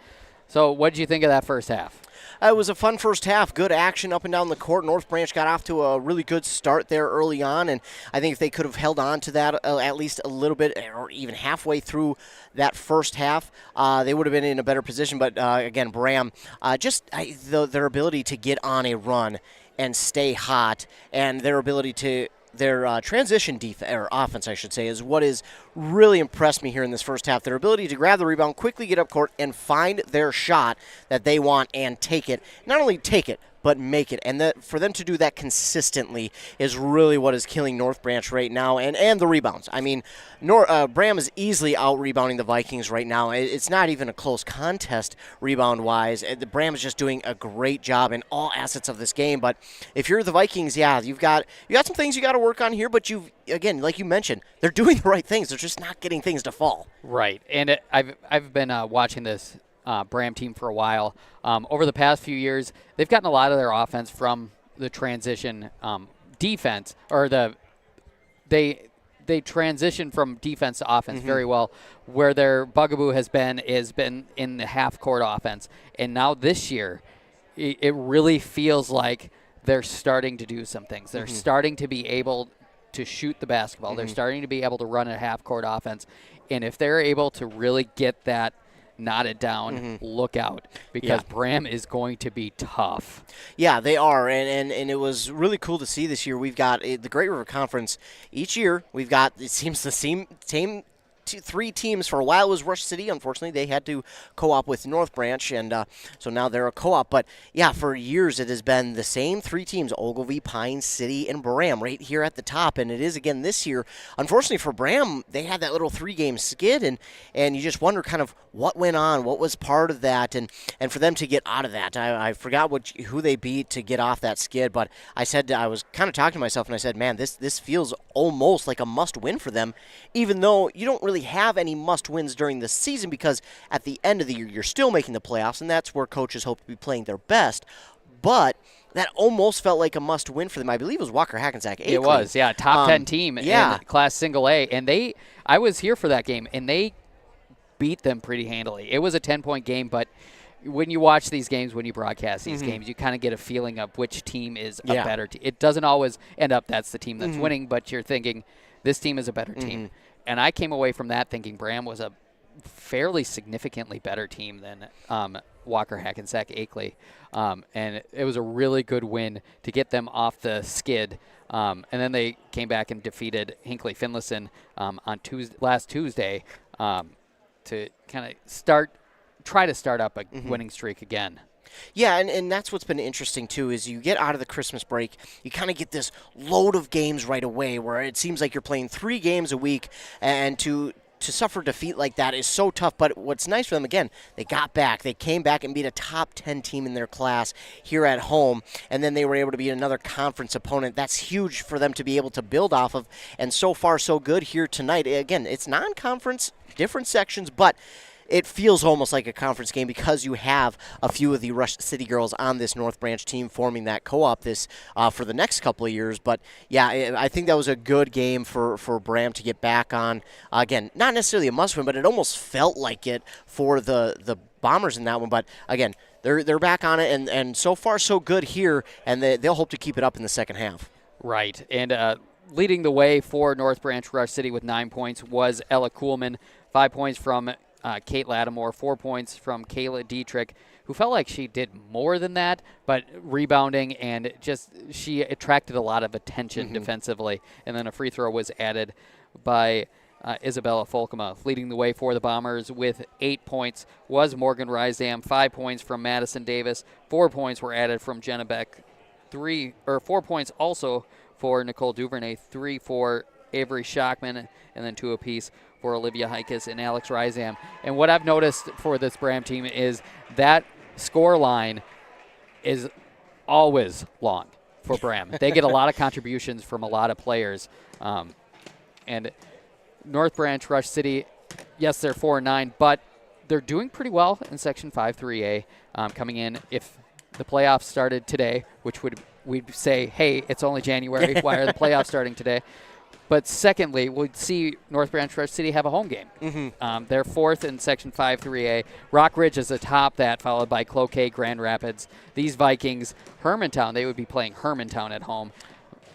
So what did you think of that first half? It was a fun first half. Good action up and down the court. North Branch got off to a really good start there early on, and I think if they could have held on to that at least a little bit, or even halfway through that first half, they would have been in a better position. But again, Braham, their ability to get on a run and stay hot, and their ability to transition offense, I should say, is what has really impressed me here in this first half. Their ability to grab the rebound, quickly get up court, and find their shot that they want and take it. Not only take it, but make it. And for them to do that consistently is really what is killing North Branch right now, and the rebounds. I mean, Braham is easily out-rebounding the Vikings right now. It's not even a close contest rebound-wise. Braham is just doing a great job in all assets of this game. But if you're the Vikings, you've got some things you got to work on here, but again, like you mentioned, they're doing the right things. They're just not getting things to fall. Right, and I've been watching this Braham team for a while. Over the past few years, they've gotten a lot of their offense from the transition defense, or they transition from defense to offense very well. Where their bugaboo has been in the half-court offense, and now this year, it really feels like they're starting to do some things. They're starting to be able to shoot the basketball. They're starting to be able to run a half-court offense, and if they're able to really get that knotted down, look out, because Braham is going to be tough. Yeah, they are, and it was really cool to see this year. We've got the Great River Conference. Each year, we've got, it seems, the same three teams. For a while it was Rush City. Unfortunately, they had to co-op with North Branch, and so now they're a co-op. But yeah, for years it has been the same three teams: Ogilvie, Pine City, and Braham, right here at the top. And it is again this year. Unfortunately for Braham, they had that little 3-game skid, and you just wonder kind of what went on, what was part of that, and for them to get out of that. I forgot who they beat to get off that skid, but I was kind of talking to myself, and I said, man, this feels almost like a must-win for them, even though you don't really have any must-wins during the season, because at the end of the year, you're still making the playoffs, and that's where coaches hope to be playing their best. But that almost felt like a must-win for them. I believe it was Walker Hackensack. It was, yeah, top 10 team in Class Single A, and I was here for that game, and they beat them pretty handily. It was a 10-point game, but when you watch these games, when you broadcast these games, you kind of get a feeling of which team is a better team. It doesn't always end up that's the team that's winning, but you're thinking this team is a better team. And I came away from that thinking Braham was a fairly significantly better team than Walker Hackensack Akeley. And it was a really good win to get them off the skid. And then they came back and defeated Hinckley Finlayson on last Tuesday to kind of try to start up a winning streak again. Yeah, and that's what's been interesting, too, is you get out of the Christmas break, you kind of get this load of games right away where it seems like you're playing 3 games a week, and to suffer defeat like that is so tough. But what's nice for them, again, they got back. They came back and beat a top 10 team in their class here at home, and then they were able to beat another conference opponent. That's huge for them to be able to build off of, and so far so good here tonight. Again, it's non-conference, different sections, but it feels almost like a conference game because you have a few of the Rush City girls on this North Branch team forming that co-op for the next couple of years. But, yeah, I think that was a good game for Braham to get back on. Again, not necessarily a must-win, but it almost felt like it for the Bombers in that one. But, again, they're back on it, and so far so good here, and they'll hope to keep it up in the second half. Right, and leading the way for North Branch Rush City with 9 points was Ella Kuhlman, 5 points from Kate Lattimore, 4 points from Kayla Dietrich, who felt like she did more than that, but rebounding, and she attracted a lot of attention defensively. And then a free throw was added by Isabella Folkema. Leading the way for the Bombers with 8 points was Morgan Rysdam, 5 points from Madison Davis, 4 points were added from Jenna Beck 4 points also for Nicole Duvernay, 3 for Avery Schockman, and then 2 apiece for Olivia Heikes and Alex Rysam. And what I've noticed for this Braham team is that score line is always long for Braham. They get a lot of contributions from a lot of players. And North Branch, Rush City, yes, they're 4-9, but they're doing pretty well in Section 5-3A, coming in. If the playoffs started today, which we'd say, hey, it's only January. Why are the playoffs starting today? But secondly, we'd see North Branch Rush City have a home game. They're 4th in Section 5-3A. Rock Ridge is atop that, followed by Cloquet, Grand Rapids. These Vikings, Hermantown, they would be playing Hermantown at home.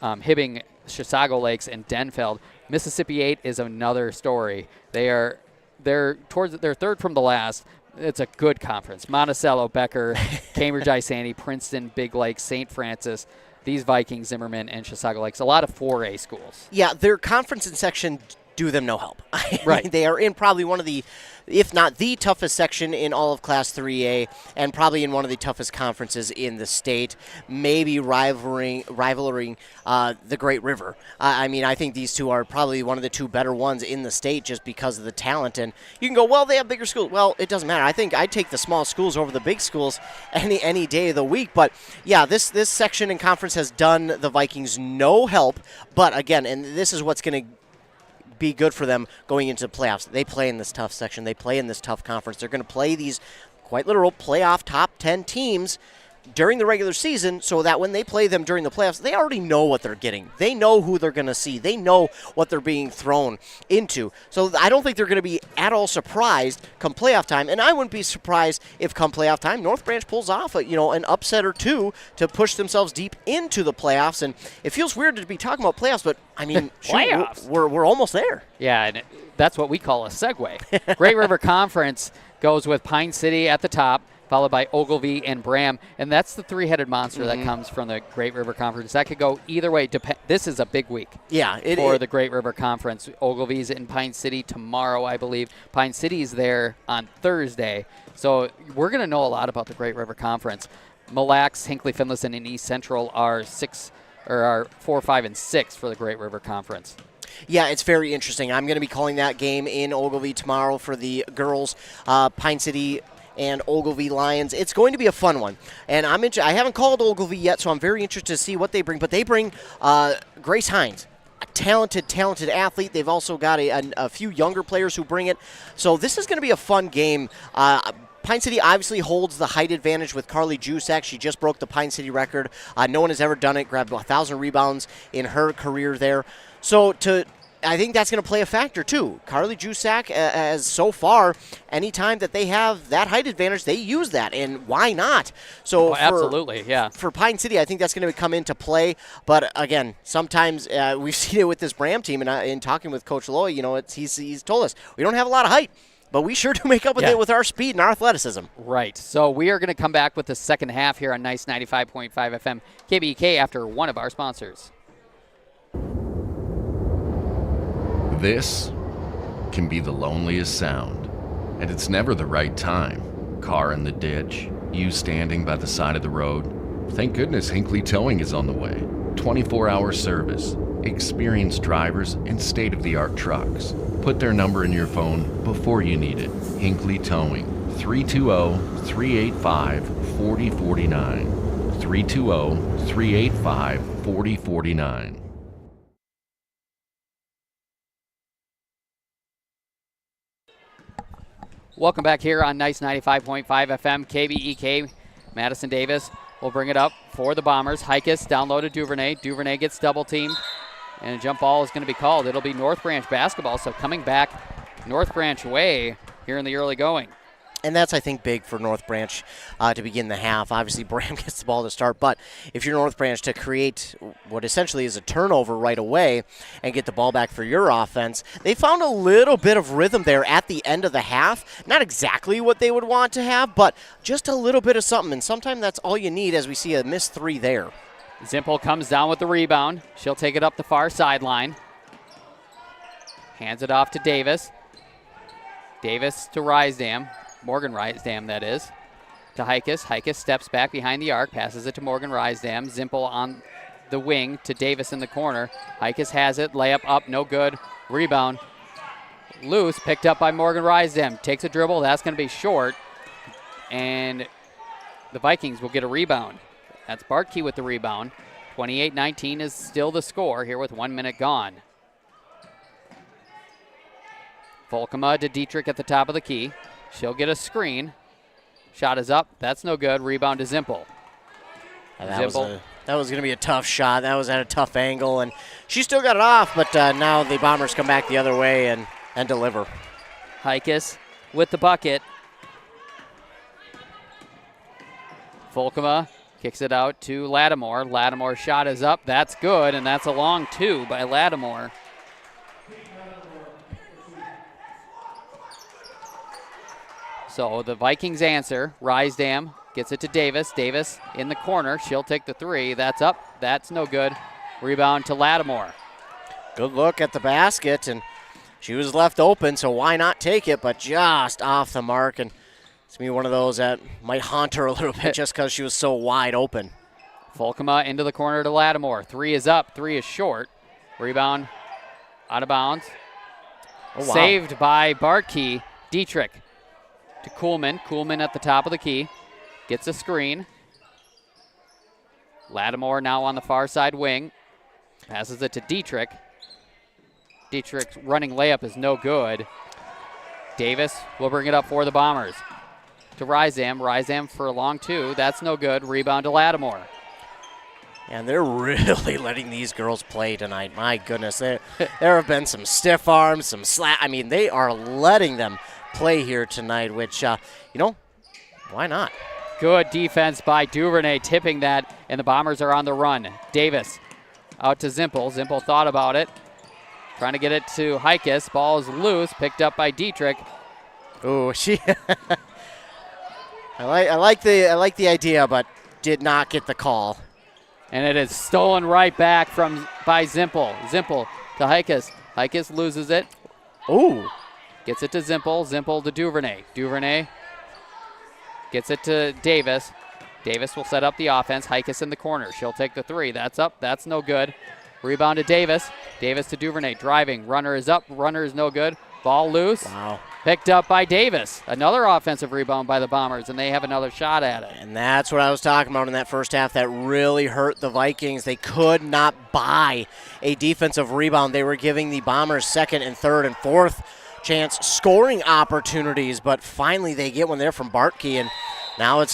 Hibbing, Chisago Lakes, and Denfeld. Mississippi 8 is another story. They're third from the last. It's a good conference. Monticello, Becker, Cambridge, Isani, Princeton, Big Lake, St. Francis. These Vikings, Zimmerman, and Chisago Lakes, a lot of 4A schools. Yeah, their conference and section do them no help. Right. They are in probably one of the, if not the toughest section in all of Class 3A, and probably in one of the toughest conferences in the state, maybe rivaling the Great River. I mean, I think these two are probably one of the 2 better ones in the state just because of the talent. And you can go, well, they have bigger schools. Well, it doesn't matter. I think I'd take the small schools over the big schools any day of the week. But, yeah, this section and conference has done the Vikings no help. But, again, and this is what's going to be good for them going into the playoffs. They play in this tough section. They play in this tough conference. They're going to play these quite literal playoff top 10 teams during the regular season so that when they play them during the playoffs, they already know what they're getting. They know who they're going to see. They know what they're being thrown into. So I don't think they're going to be at all surprised come playoff time, and I wouldn't be surprised if come playoff time North Branch pulls off an upset or two to push themselves deep into the playoffs. And it feels weird to be talking about playoffs, but I mean, playoffs. We're almost there. Yeah, and that's what we call a segue. Great River Conference goes with Pine City at the top, followed by Ogilvie and Braham. And that's the 3-headed monster that comes from the Great River Conference. That could go either way. This is a big week for the Great River Conference. Ogilvie's in Pine City tomorrow, I believe. Pine City's there on Thursday. So we're going to know a lot about the Great River Conference. Mille Lacs, Hinckley, Finlayson, and East Central are 4, 5, and 6 for the Great River Conference. Yeah, it's very interesting. I'm going to be calling that game in Ogilvie tomorrow for the girls. Pine City and Ogilvie Lions. It's going to be a fun one. And I haven't called Ogilvie yet, so I'm very interested to see what they bring. But they bring Grace Hines, a talented athlete. They've also got a few younger players who bring it. So this is going to be a fun game. Pine City obviously holds the height advantage with Carly Jusak. She just broke the Pine City record. No one has ever done it, grabbed 1,000 rebounds in her career there. So I think that's going to play a factor, too. Carly Jusak has so far, anytime that they have that height advantage, they use that, and why not? So absolutely, yeah. For Pine City, I think that's going to come into play. But, again, sometimes we've seen it with this Braham team, and in talking with Coach Loy, he's told us, we don't have a lot of height, but we sure do make up with it with our speed and our athleticism. Right. So we are going to come back with the second half here on Nice 95.5 FM KBEK after one of our sponsors. This can be the loneliest sound, and it's never the right time. Car in the ditch, you standing by the side of the road. Thank goodness Hinckley Towing is on the way. 24-hour service, experienced drivers, and state-of-the-art trucks. Put their number in your phone before you need it. Hinckley Towing, 320-385-4049. 320-385-4049. Welcome back here on Nice 95.5 FM KBEK. Madison Davis will bring it up for the Bombers. Heikes down low to Duvernay. Duvernay gets double teamed, and a jump ball is going to be called. It'll be North Branch basketball, so coming back North Branch way here in the early going. And that's, I think, big for North Branch to begin the half. Obviously, Braham gets the ball to start, but if you're North Branch to create what essentially is a turnover right away and get the ball back for your offense, they found a little bit of rhythm there at the end of the half. Not exactly what they would want to have, but just a little bit of something, and sometimes that's all you need as we see a missed 3 there. Zimpel comes down with the rebound. She'll take it up the far sideline. Hands it off to Davis. Davis to Rysdam. Morgan Rysdam, that is. to Heikes. Heikes steps back behind the arc, passes it to Morgan Rysdam. Zimpel on the wing to Davis in the corner. Heikes has it, layup up, no good. Rebound, loose, picked up by Morgan Rysdam. Takes a dribble, that's going to be short. And the Vikings will get a rebound. That's Bartkey with the rebound. 28-19 is still the score here with 1 minute gone. Volkema to Dietrich at the top of the key. She'll get a screen. Shot is up. That's no good. Rebound to Zimpel. That was going to be a tough shot. That was at a tough angle, and she still got it off, but now the Bombers come back the other way and deliver. Heikes with the bucket. Volkema kicks it out to Lattimore. Lattimore's shot is up. That's good, and that's a long two by Lattimore. So the Vikings answer. Rysdam gets it to Davis. Davis in the corner. She'll take the three. That's up. That's no good. Rebound to Lattimore. Good look at the basket, and she was left open, so why not take it, but just off the mark. And it's going to be one of those that might haunt her a little bit just because she was so wide open. Volkema into the corner to Lattimore. Three is up. Three is short. Rebound out of bounds. Oh, wow. Saved by Bartkey. Dietrich to Kuhlman. Kuhlman at the top of the key. Gets a screen. Lattimore now on the far side wing. Passes it to Dietrich. Dietrich's running layup is no good. Davis will bring it up for the Bombers. To Rysdam. Rysdam for a long two. That's no good. Rebound to Lattimore. And they're really letting these girls play tonight. My goodness. There have been some stiff arms, some slap. I mean, they are letting them play here tonight, which, why not? Good defense by Duvernay, tipping that, and the Bombers are on the run. Davis out to Zimpel. Zimpel thought about it. Trying to get it to Heikes. Ball is loose, picked up by Dietrich. Ooh, she. I like the idea, but did not get the call. And it is stolen right back by Zimpel. Zimpel to Heikes. Heikes loses it. Ooh. Gets it to Zimpel. Zimpel to Duvernay. Duvernay gets it to Davis. Davis will set up the offense. Heikes in the corner. She'll take the three. That's up. That's no good. Rebound to Davis. Davis to Duvernay. Driving. Runner is up. Runner is no good. Ball loose. Wow. Picked up by Davis. Another offensive rebound by the Bombers, and they have another shot at it. And that's what I was talking about in that first half that really hurt the Vikings. They could not buy a defensive rebound. They were giving the Bombers second and third and fourth chance scoring opportunities, but finally they get one there from Bartkey, and now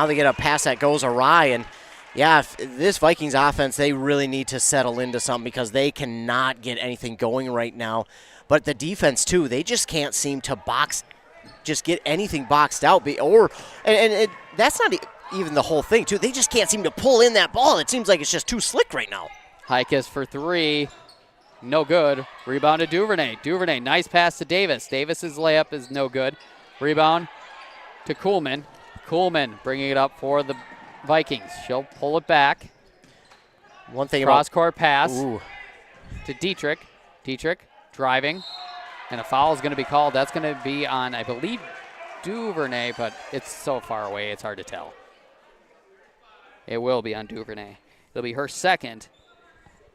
they get a pass that goes awry. And yeah, this Vikings offense, they really need to settle into something because they cannot get anything going right now. But the defense too, they just can't seem to get anything boxed out. That's not even the whole thing too. They just can't seem to pull in that ball. It seems like it's just too slick right now. Heikes for three. No good. Rebound to Duvernay. Duvernay, nice pass to Davis. Davis's layup is no good. Rebound to Kuhlman. Kuhlman bringing it up for the Vikings. She'll pull it back. One thing cross-court pass Ooh. to Dietrich. Dietrich driving, and a foul is going to be called. That's going to be on, I believe, Duvernay, but it's so far away it's hard to tell. It will be on Duvernay. It'll be her second.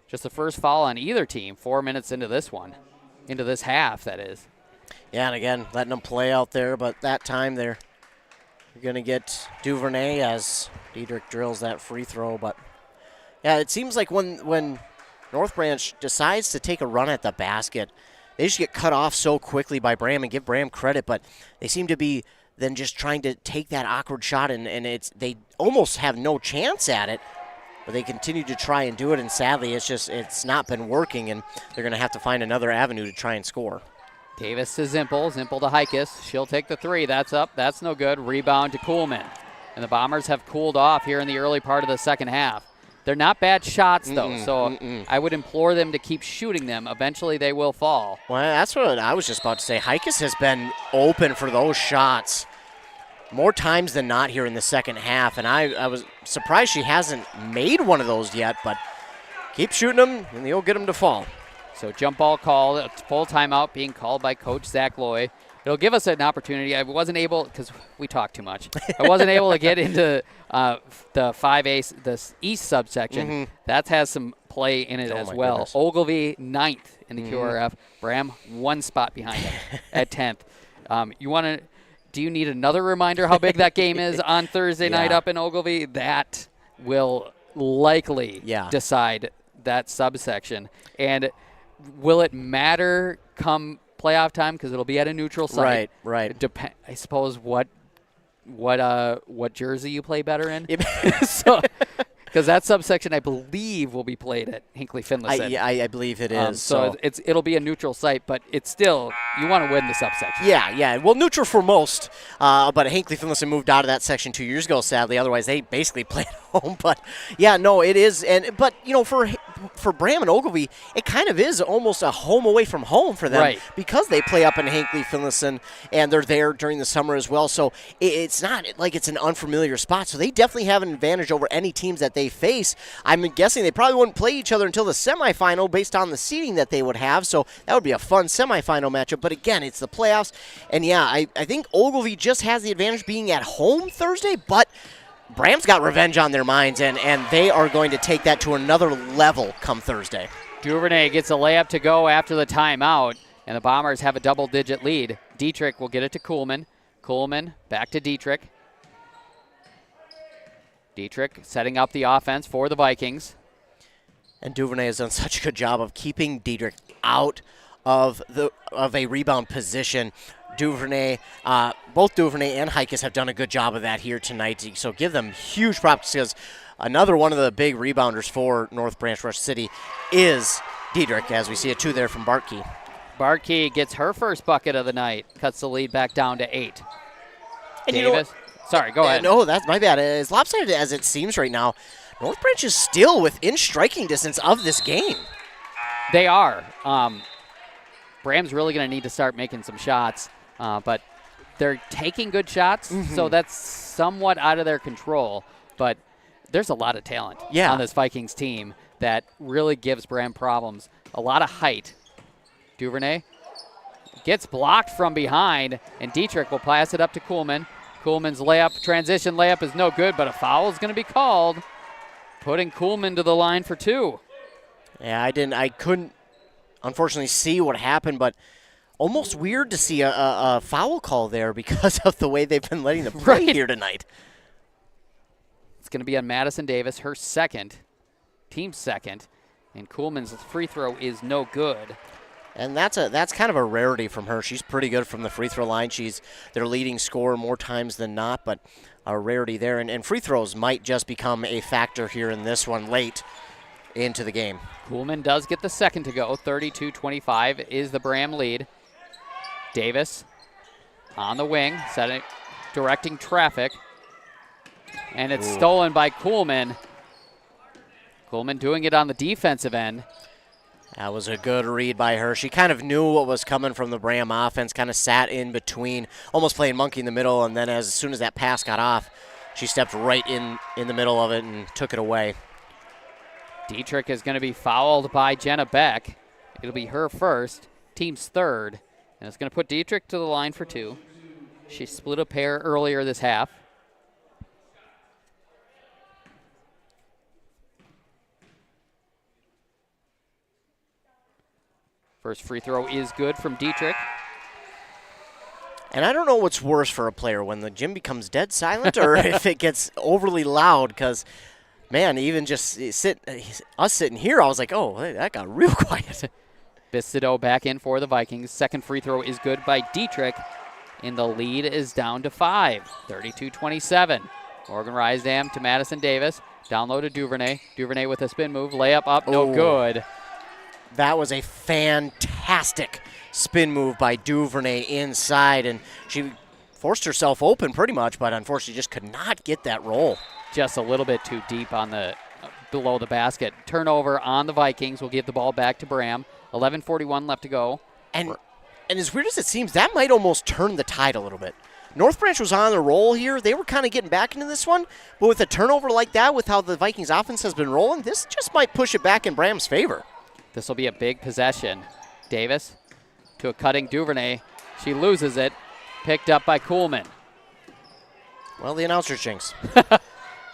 Just the first foul on either team 4 minutes into this one. Into this half, that is. Yeah, and again, letting them play out there, but that time they're going to get Duvernay as Dietrich drills that free throw. But, yeah, it seems like when North Branch decides to take a run at the basket, they just get cut off so quickly by Braham, and give Braham credit, but they seem to be then just trying to take that awkward shot, and they almost have no chance at it. But they continue to try and do it, and sadly, it's not been working, and they're going to have to find another avenue to try and score. Davis to Zimpel. Zimpel to Heikes. She'll take the three. That's up. That's no good. Rebound to Kuhlman. And the Bombers have cooled off here in the early part of the second half. They're not bad shots, though, so I would implore them to keep shooting them. Eventually, they will fall. Well, that's what I was just about to say. Heikes has been open for those shots more times than not here in the second half, and I was surprised she hasn't made one of those yet, but keep shooting them, and you'll get them to fall. So jump ball call, full timeout being called by Coach Zach Loy. it'll give us an opportunity. I wasn't able, because we talk too much, I wasn't able to get into the 5A, the East subsection. That has some play in it as well. Goodness. Ogilvy 9th in the QRF. Braham 1 spot behind him at 10th. Do you need another reminder how big that game is on Thursday night up in Ogilvy? That will likely decide that subsection. And will it matter come playoff time, because it'll be at a neutral site? Right. I suppose what jersey you play better in. Because that subsection, I believe, will be played at Hinckley-Finlayson. I believe it is. So it'll be a neutral site, but it's still, you want to win the subsection. Yeah. Well, neutral for most, but Hinckley-Finlayson moved out of that section 2 years ago, sadly. Otherwise, they basically play at home. But, yeah, no, it is. But, for Braham and Ogilvy, it kind of is almost a home away from home for them because they play up in Hinckley-Finlayson, and they're there during the summer as well. So it's not like it's an unfamiliar spot. So they definitely have an advantage over any teams that they face. I'm guessing they probably wouldn't play each other until the semifinal based on the seeding that they would have. So that would be a fun semifinal matchup. But again, it's the playoffs. And yeah, I think Ogilvy just has the advantage being at home Thursday, but Braham's got revenge on their minds, and they are going to take that to another level come Thursday. Duvernay gets a layup to go after the timeout, and the Bombers have a double-digit lead. Dietrich will get it to Kuhlman. Kuhlman back to Dietrich. Dietrich setting up the offense for the Vikings. And Duvernay has done such a good job of keeping Dietrich out of a rebound position. Duvernay, both Duvernay and Heikes have done a good job of that here tonight. So give them huge props, because another one of the big rebounders for North Branch Rush City is Dietrich, as we see a 2 there from Bartkey. Bartkey gets her first bucket of the night, cuts the lead back down to 8. And Davis. Sorry, go ahead. No, that's my bad. As lopsided as it seems right now, North Branch is still within striking distance of this game. They are. Braham's really going to need to start making some shots, but they're taking good shots, so that's somewhat out of their control. But there's a lot of talent on this Vikings team that really gives Braham problems. A lot of height. Duvernay gets blocked from behind, and Dietrich will pass it up to Kuhlman. Kuhlman's transition layup is no good, but a foul is going to be called, putting Kuhlman to the line for 2. Yeah, I couldn't, unfortunately, see what happened, but almost weird to see a foul call there because of the way they've been letting them play here tonight. It's going to be on Madison Davis, her second, team second, and Kuhlman's free throw is no good. And that's kind of a rarity from her. She's pretty good from the free throw line. She's their leading scorer more times than not, but a rarity there. And free throws might just become a factor here in this one late into the game. Kuhlman does get the second to go. 32-25 is the Braham lead. Davis on the wing, directing traffic. And it's stolen by Kuhlman. Kuhlman doing it on the defensive end. That was a good read by her. She kind of knew what was coming from the Braham offense, kind of sat in between, almost playing monkey in the middle, and then as soon as that pass got off, she stepped right in the middle of it and took it away. Dietrich is going to be fouled by Jenna Beck. It'll be her first, team's third, and it's going to put Dietrich to the line for 2. She split a pair earlier this half. First free throw is good from Dietrich. And I don't know what's worse for a player, when the gym becomes dead silent or if it gets overly loud, because, man, even just us sitting here, I was like, oh, that got real quiet. Bistido back in for the Vikings. Second free throw is good by Dietrich, and the lead is down to 5, 32-27. Morgan Rysdam to Madison Davis. Down low to Duvernay. Duvernay with a spin move. Layup up, no good. That was a fantastic spin move by Duvernay inside, and she forced herself open pretty much, but unfortunately just could not get that roll. Just a little bit too deep on the below the basket. Turnover on the Vikings. Will give the ball back to Braham. 11:41 left to go. And as weird as it seems, that might almost turn the tide a little bit. North Branch was on the roll here. They were kind of getting back into this one, but with a turnover like that, with how the Vikings offense has been rolling, this just might push it back in Braham's favor. This will be a big possession. Davis to a cutting Duvernay. She loses it. Picked up by Kuhlman. Well, the announcer jinx.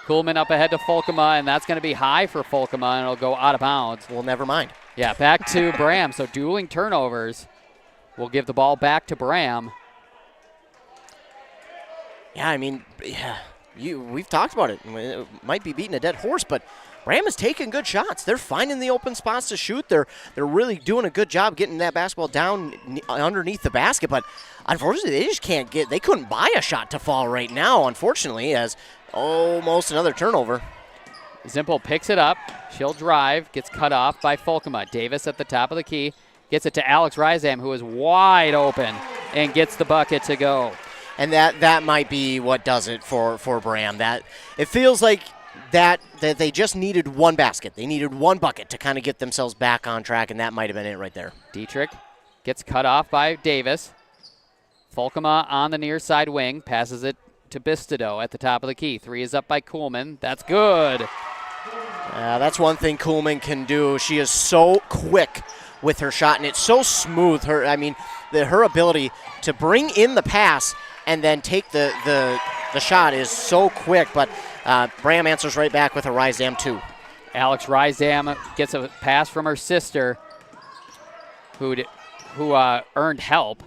Kuhlman up ahead to Folkema, and that's going to be high for Folkema, and it'll go out of bounds. Well, never mind. Yeah, back to Braham. So dueling turnovers. We'll give the ball back to Braham. Yeah, I mean, we've talked about it. It might be beating a dead horse, but Braham is taking good shots. They're finding the open spots to shoot. They're really doing a good job getting that basketball down underneath the basket, but unfortunately they just can't get, they couldn't buy a shot to fall right now, unfortunately, as almost another turnover. Zimpel picks it up. She'll drive, gets cut off by Folkema. Davis at the top of the key, gets it to Alex Rysam, who is wide open, and gets the bucket to go. And that might be what does it for Braham. That it feels like that they just needed one basket. They needed one bucket to kind of get themselves back on track, and that might have been it right there. Dietrich gets cut off by Davis. Folkema on the near side wing, passes it to Bistido at the top of the key. 3 is up by Kuhlman. That's good. That's one thing Kuhlman can do. She is so quick with her shot, and it's so smooth. Her ability to bring in the pass and then take the shot is so quick, but Braham answers right back with a Rysam 2. Alex Rysam gets a pass from her sister, who earned help.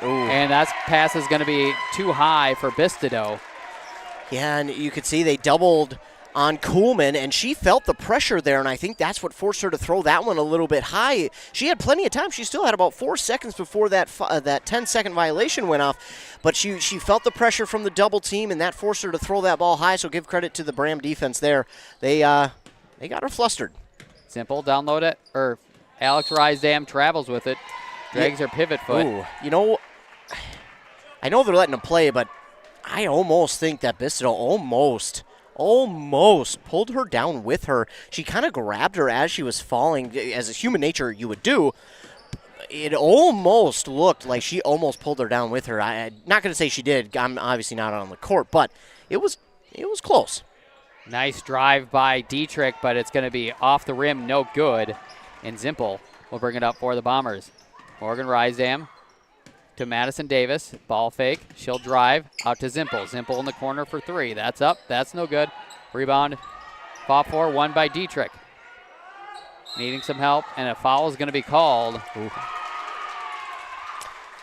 Ooh. And that pass is going to be too high for Bistido. Yeah, and you could see they doubled on Kuhlman, and she felt the pressure there, and I think that's what forced her to throw that one a little bit high. She had plenty of time. She still had about 4 seconds before that 10-second violation went off, but she felt the pressure from the double team, and that forced her to throw that ball high, so give credit to the Braham defense there. They got her flustered. Simple, download it, or Alex Rysam travels with it, drags her pivot foot. Ooh, you know, I know they're letting him play, but I almost think that Bistido almost pulled her down with her. She kind of grabbed her as she was falling, as a human nature you would do. It almost looked like she almost pulled her down with her. I'm not going to say she did. I'm obviously not on the court, but it was close. Nice drive by Dietrich, but it's going to be off the rim, no good. And Zimpel will bring it up for the Bombers. Morgan Rysam to Madison Davis. Ball fake. She'll drive out to Zimpel. Zimpel in the corner for 3. That's up. That's no good. Rebound. Fall for 1 by Dietrich. Needing some help, and a foul is going to be called. Ooh.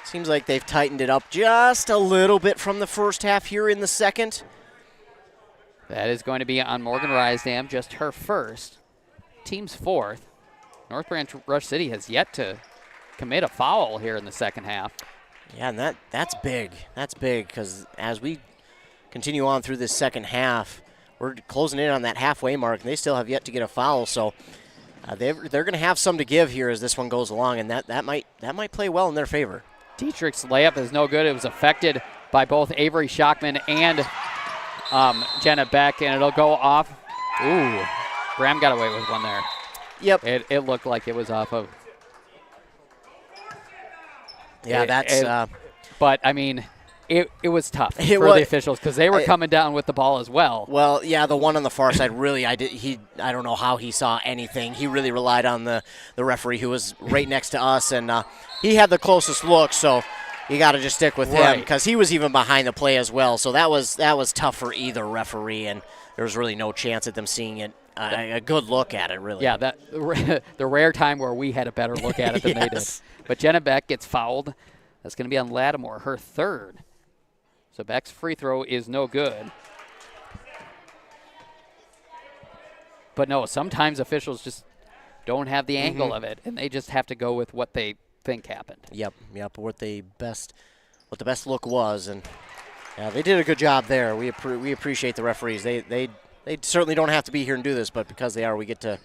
Seems like they've tightened it up just a little bit from the first half here in the second. That is going to be on Morgan Rysam, just her first. Team's 4th. North Branch Rush City has yet to commit a foul here in the second half. Yeah, and that's big. That's big because as we continue on through this second half, we're closing in on that halfway mark, and they still have yet to get a foul. So they're going to have some to give here as this one goes along, and that might play well in their favor. Dietrich's layup is no good. It was affected by both Avery Schockman and Jenna Beck, and it'll go off. Ooh, Braham got away with one there. Yep. It looked like it was off of. Yeah, but, I mean, it was tough for the officials because they were coming down with the ball as well. Well, yeah, the one on the far side, really, I don't know how he saw anything. He really relied on the referee who was right next to us, and he had the closest look, so you got to just stick with him because he was even behind the play as well. So that was tough for either referee, and there was really no chance at them seeing it. A good look at it, really. Yeah, the rare time where we had a better look at it than they did. But Jenna Beck gets fouled. That's going to be on Lattimore, her 3rd. So Beck's free throw is no good. But no, sometimes officials just don't have the angle of it, and they just have to go with what they think happened. Yep. What the best look was, and yeah, they did a good job there. We appreciate the referees. They certainly don't have to be here and do this, but because they are, we get to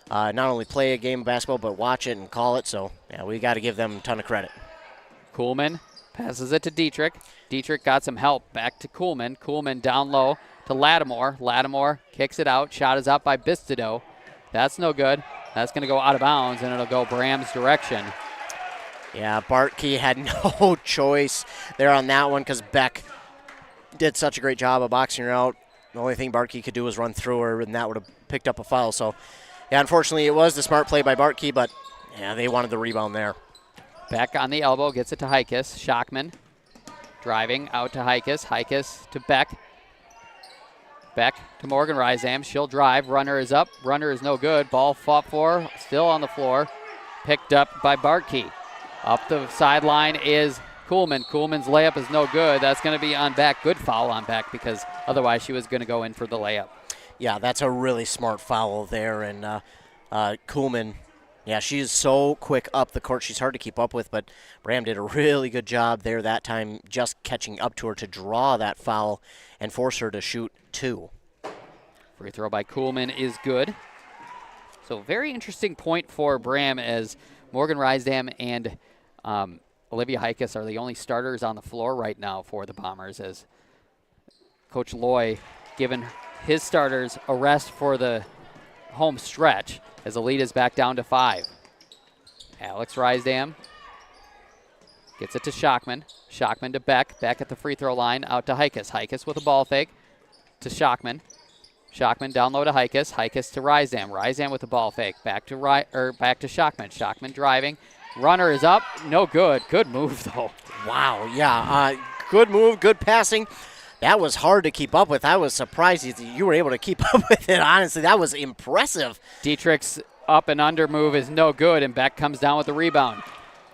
not only play a game of basketball, but watch it and call it. So, yeah, we got to give them a ton of credit. Kuhlman passes it to Dietrich. Dietrich got some help. Back to Kuhlman. Kuhlman down low to Lattimore. Lattimore kicks it out. Shot is up by Bistido. That's no good. That's going to go out of bounds, and it'll go Braham's direction. Yeah, Bartkey had no choice there on that one because Beck did such a great job of boxing her out. The only thing Bartkey could do was run through her, and that would have picked up a foul. So, yeah, unfortunately, it was the smart play by Bartkey, but, yeah, they wanted the rebound there. Beck on the elbow, gets it to Heikes. Schockman driving out to Heikes. Heikes to Beck. Beck to Morgan Rysam. She'll drive. Runner is up. Runner is no good. Ball fought for. Still on the floor. Picked up by Bartkey. Up the sideline is Kuhlman. Kuhlman's layup is no good. That's going to be on Beck. Good foul on Beck because otherwise she was going to go in for the layup. Yeah, that's a really smart foul there. And Kuhlman, yeah, she is so quick up the court. She's hard to keep up with, but Braham did a really good job there that time just catching up to her to draw that foul and force her to shoot 2. Free throw by Kuhlman is good. So very interesting point for Braham as Morgan Rysam and Olivia Heikes are the only starters on the floor right now for the Bombers, as Coach Loy given his starters a rest for the home stretch as the lead is back down to 5. Alex Rysam gets it to Schockman. Schockman to Beck. Beck at the free throw line out to Heikes. Heikes with a ball fake to Schockman. Schockman down low to Heikes. Heikes to Rysam. Rysam with the ball fake. Back to Schockman. Schockman driving. Runner is up. No good. Good move, though. Wow, yeah. Good move, good passing. That was hard to keep up with. I was surprised you were able to keep up with it, honestly. That was impressive. Dietrich's up and under move is no good, and Beck comes down with the rebound.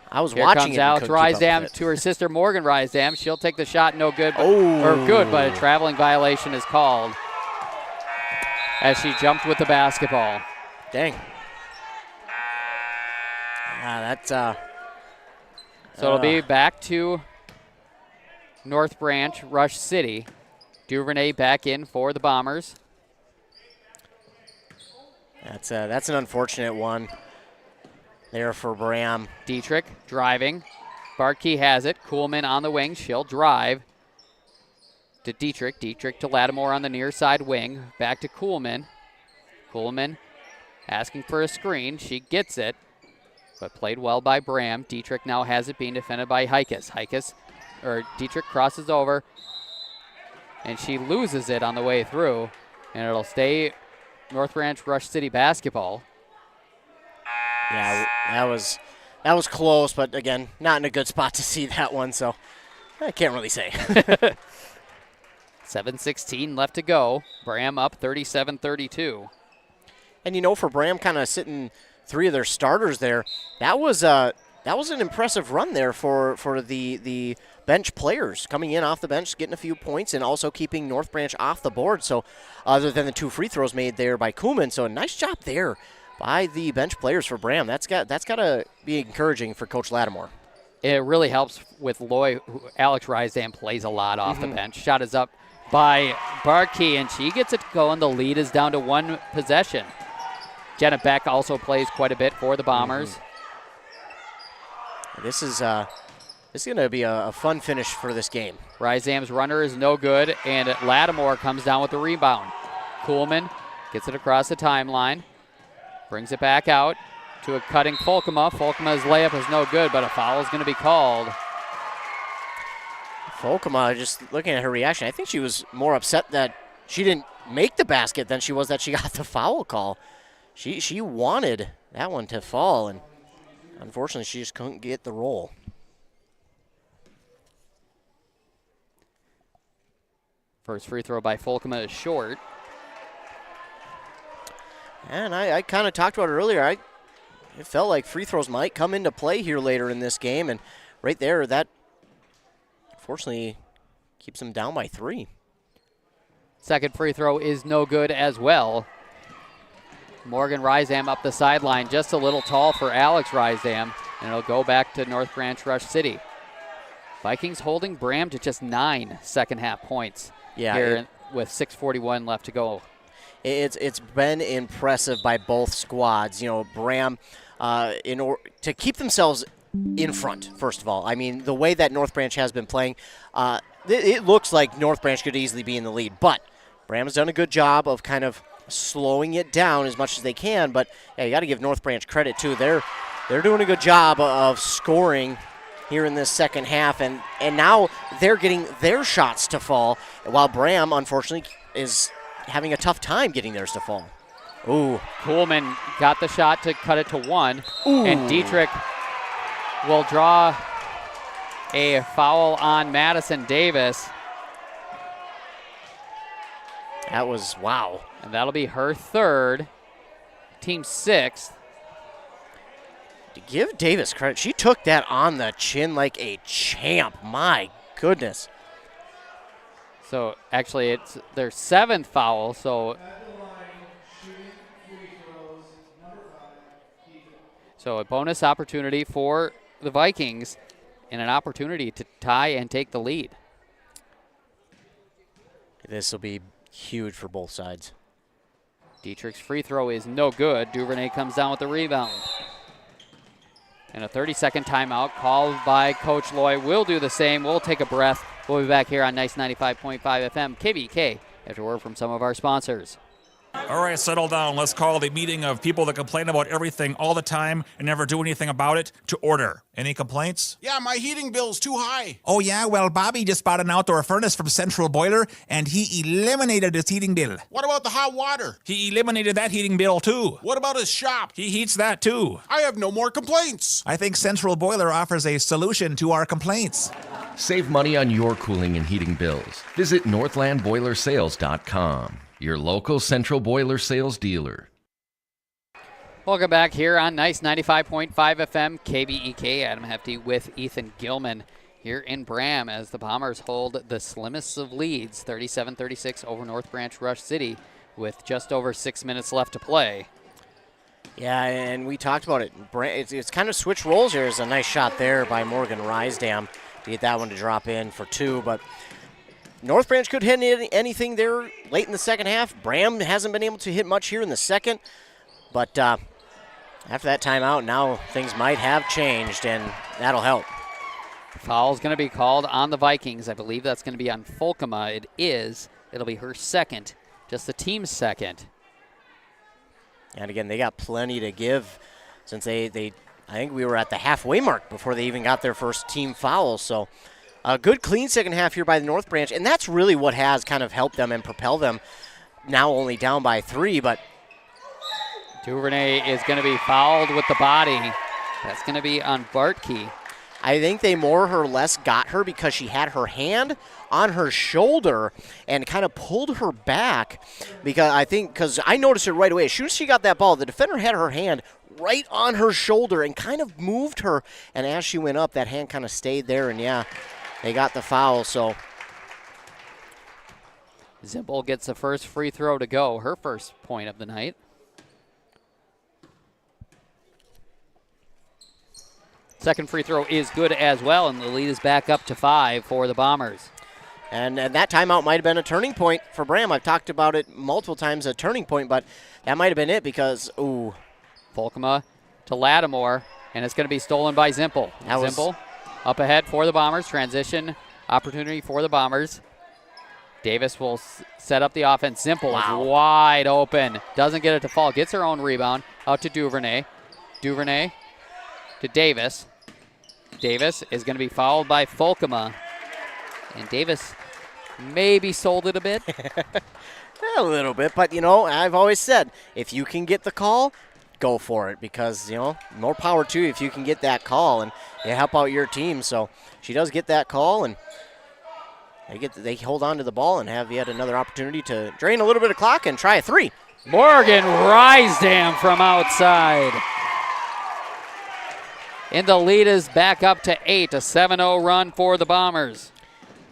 I was Here watching comes it. Alex Rysam to her sister Morgan Rysam. She'll take the shot, no good, but a traveling violation is called as she jumped with the basketball. Dang. Yeah, that's so it'll be back to North Branch, Rush City. Duvernay back in for the Bombers. That's an unfortunate one there for Braham. Dietrich driving. Bartkey has it. Kuhlman on the wing. She'll drive to Dietrich. Dietrich to Lattimore on the near side wing. Back to Kuhlman. Kuhlman asking for a screen. She gets it, but played well by Braham. Dietrich now has it being defended by Heikes. Dietrich crosses over, and she loses it on the way through, and it'll stay North Branch Rush City basketball. Yeah, that was close, but again, not in a good spot to see that one, so I can't really say. 7:16 left to go. Braham up 37-32. And for Braham kind of sitting 3 of their starters there, that was an impressive run there for the bench players coming in off the bench, getting a few points, and also keeping North Branch off the board. So other than the 2 free throws made there by Kuhlman, so a nice job there by the bench players for Braham. That's got to be encouraging for Coach Lattimore. It really helps with Loy. Alex Rysam plays a lot off the bench. Shot is up by Bartkey, and she gets it going. The lead is down to 1 possession. Jenna Beck also plays quite a bit for the Bombers. This is going to be a fun finish for this game. Rysam's runner is no good, and Lattimore comes down with the rebound. Kuhlman gets it across the timeline, brings it back out to a cutting Folkema. Folkema's layup is no good, but a foul is going to be called. Folkema, just looking at her reaction, I think she was more upset that she didn't make the basket than she was that she got the foul call. She wanted that one to fall, and unfortunately she just couldn't get the roll. First free throw by Folkema is short. And I kind of talked about it earlier. It felt like free throws might come into play here later in this game, and right there, that unfortunately keeps them down by 3. Second free throw is no good as well. Morgan Rysam up the sideline, just a little tall for Alex Rysam, and it'll go back to North Branch Rush City. Vikings holding Braham to just 9 second half points here with 6:41 left to go. It's been impressive by both squads. Braham, to keep themselves in front, first of all. I mean, the way that North Branch has been playing, it looks like North Branch could easily be in the lead, but Braham has done a good job of kind of slowing it down as much as they can, but you got to give North Branch credit too. They're doing a good job of scoring here in this second half, and now they're getting their shots to fall, while Braham, unfortunately, is having a tough time getting theirs to fall. Ooh, Kuhlman got the shot to cut it to 1, and Dietrich will draw a foul on Madison Davis. That was, wow. And that'll be her third, team sixth. To give Davis credit, she took that on the chin like a champ. My goodness. So actually it's their seventh foul, so a bonus opportunity for the Vikings and an opportunity to tie and take the lead. This will be huge for both sides. Dietrich's free throw is no good. Duvernay comes down with the rebound. And a 30-second timeout called by Coach Loy. We'll do the same. We'll take a breath. We'll be back here on Nice 95.5 FM, KBK, after word from some of our sponsors. All right, settle down. Let's call the meeting of people that complain about everything all the time and never do anything about it to order. Any complaints? Yeah, my heating bill's too high. Oh, yeah? Well, Bobby just bought an outdoor furnace from Central Boiler, and he eliminated his heating bill. What about the hot water? He eliminated that heating bill, too. What about his shop? He heats that, too. I have no more complaints. I think Central Boiler offers a solution to our complaints. Save money on your cooling and heating bills. Visit northlandboilersales.com, your local Central Boiler sales dealer. Welcome back here on Nice 95.5 FM, KBEK. Adam Hefty with Ethan Gilman here in Braham as the Bombers hold the slimmest of leads, 37-36 over North Branch Rush City with just over 6 minutes left to play. Yeah, and we talked about it. It's kind of switch roles here. There's a nice shot there by Morgan Risedam to get that one to drop in for two, but North Branch could hit anything there late in the second half. Braham hasn't been able to hit much here in the second, but after that timeout, now things might have changed, and that'll help. Foul's going to be called on the Vikings. I believe that's going to be on Folkema. It is. It'll be her second, just the team's second. And again, they got plenty to give since I think we were at the halfway mark before they even got their first team foul. So a good, clean second half here by the North Branch, and that's really what has kind of helped them and propelled them. Now only down by 3, but Duvernay is going to be fouled with the body. That's going to be on Bartkey. I think they more or less got her because she had her hand on her shoulder and kind of pulled her back because I noticed it right away. As soon as she got that ball, the defender had her hand right on her shoulder and kind of moved her. And as she went up, that hand kind of stayed there. And, yeah, they got the foul. So Zimpel gets the first free throw to go, her first point of the night. Second free throw is good as well, and the lead is back up to 5 for the Bombers. And that timeout might have been a turning point for Braham. I've talked about it multiple times, a turning point, but that might have been it because, ooh. Folkema to Lattimore, and it's going to be stolen by Zimpel. Zimpel up ahead for the Bombers. Transition opportunity for the Bombers. Davis will set up the offense. Zimpel is wide open. Doesn't get it to fall. Gets her own rebound. Out to Duvernay. Duvernay to Davis. Davis is going to be fouled by Folkema. And Davis maybe sold it a bit. A little bit, but, I've always said, if you can get the call, go for it because, more power to you if you can get that call and you help out your team. So she does get that call, and they hold on to the ball and have yet another opportunity to drain a little bit of clock and try a 3. Morgan Risedam from outside. And the lead is back up to 8, a 7-0 run for the Bombers.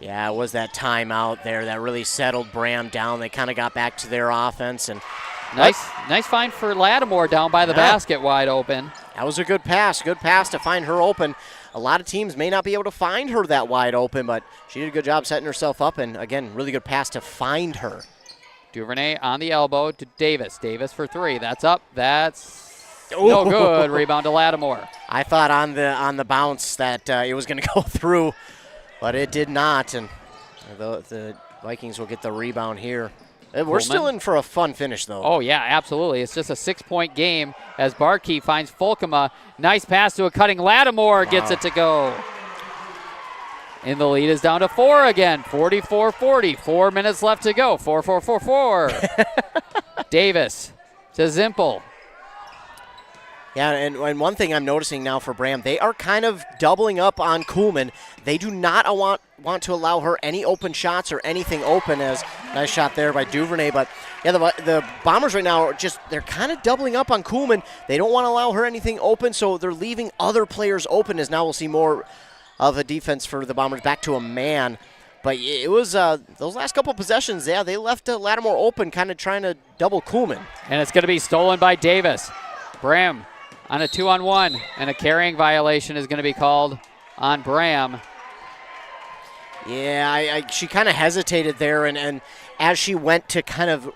Yeah, it was that timeout there that really settled Braham down. They kind of got back to their offense. And nice find for Lattimore down by the basket wide open. That was a good pass to find her open. A lot of teams may not be able to find her that wide open, but she did a good job setting herself up, and again, really good pass to find her. Duvernay on the elbow to Davis. Davis for 3. That's up. That's no good. Rebound to Lattimore. I thought on the bounce that it was going to go through, but it did not, and the Vikings will get the rebound here. We're still in for a fun finish, though. Oh, yeah, absolutely. It's just a 6-point game as Barkey finds Folkema. Nice pass to a cutting Lattimore. Gets it to go. And the lead is down to 4 again, 44-40. 4 minutes left to go, 4-4-4-4. Davis to Zimpel. Yeah, and one thing I'm noticing now for Braham, they are kind of doubling up on Kuhlman. They do not want to allow her any open shots or anything open. As nice shot there by Duvernay. But yeah, the Bombers right now they're kind of doubling up on Kuhlman. They don't want to allow her anything open, so they're leaving other players open. As now we'll see more of a defense for the Bombers back to a man. But it was those last couple possessions, yeah, they left Lattimore open, kind of trying to double Kuhlman. And it's going to be stolen by Davis. Braham on a 2-on-1, and a carrying violation is going to be called on Braham. Yeah, she kind of hesitated there, and as she went to kind of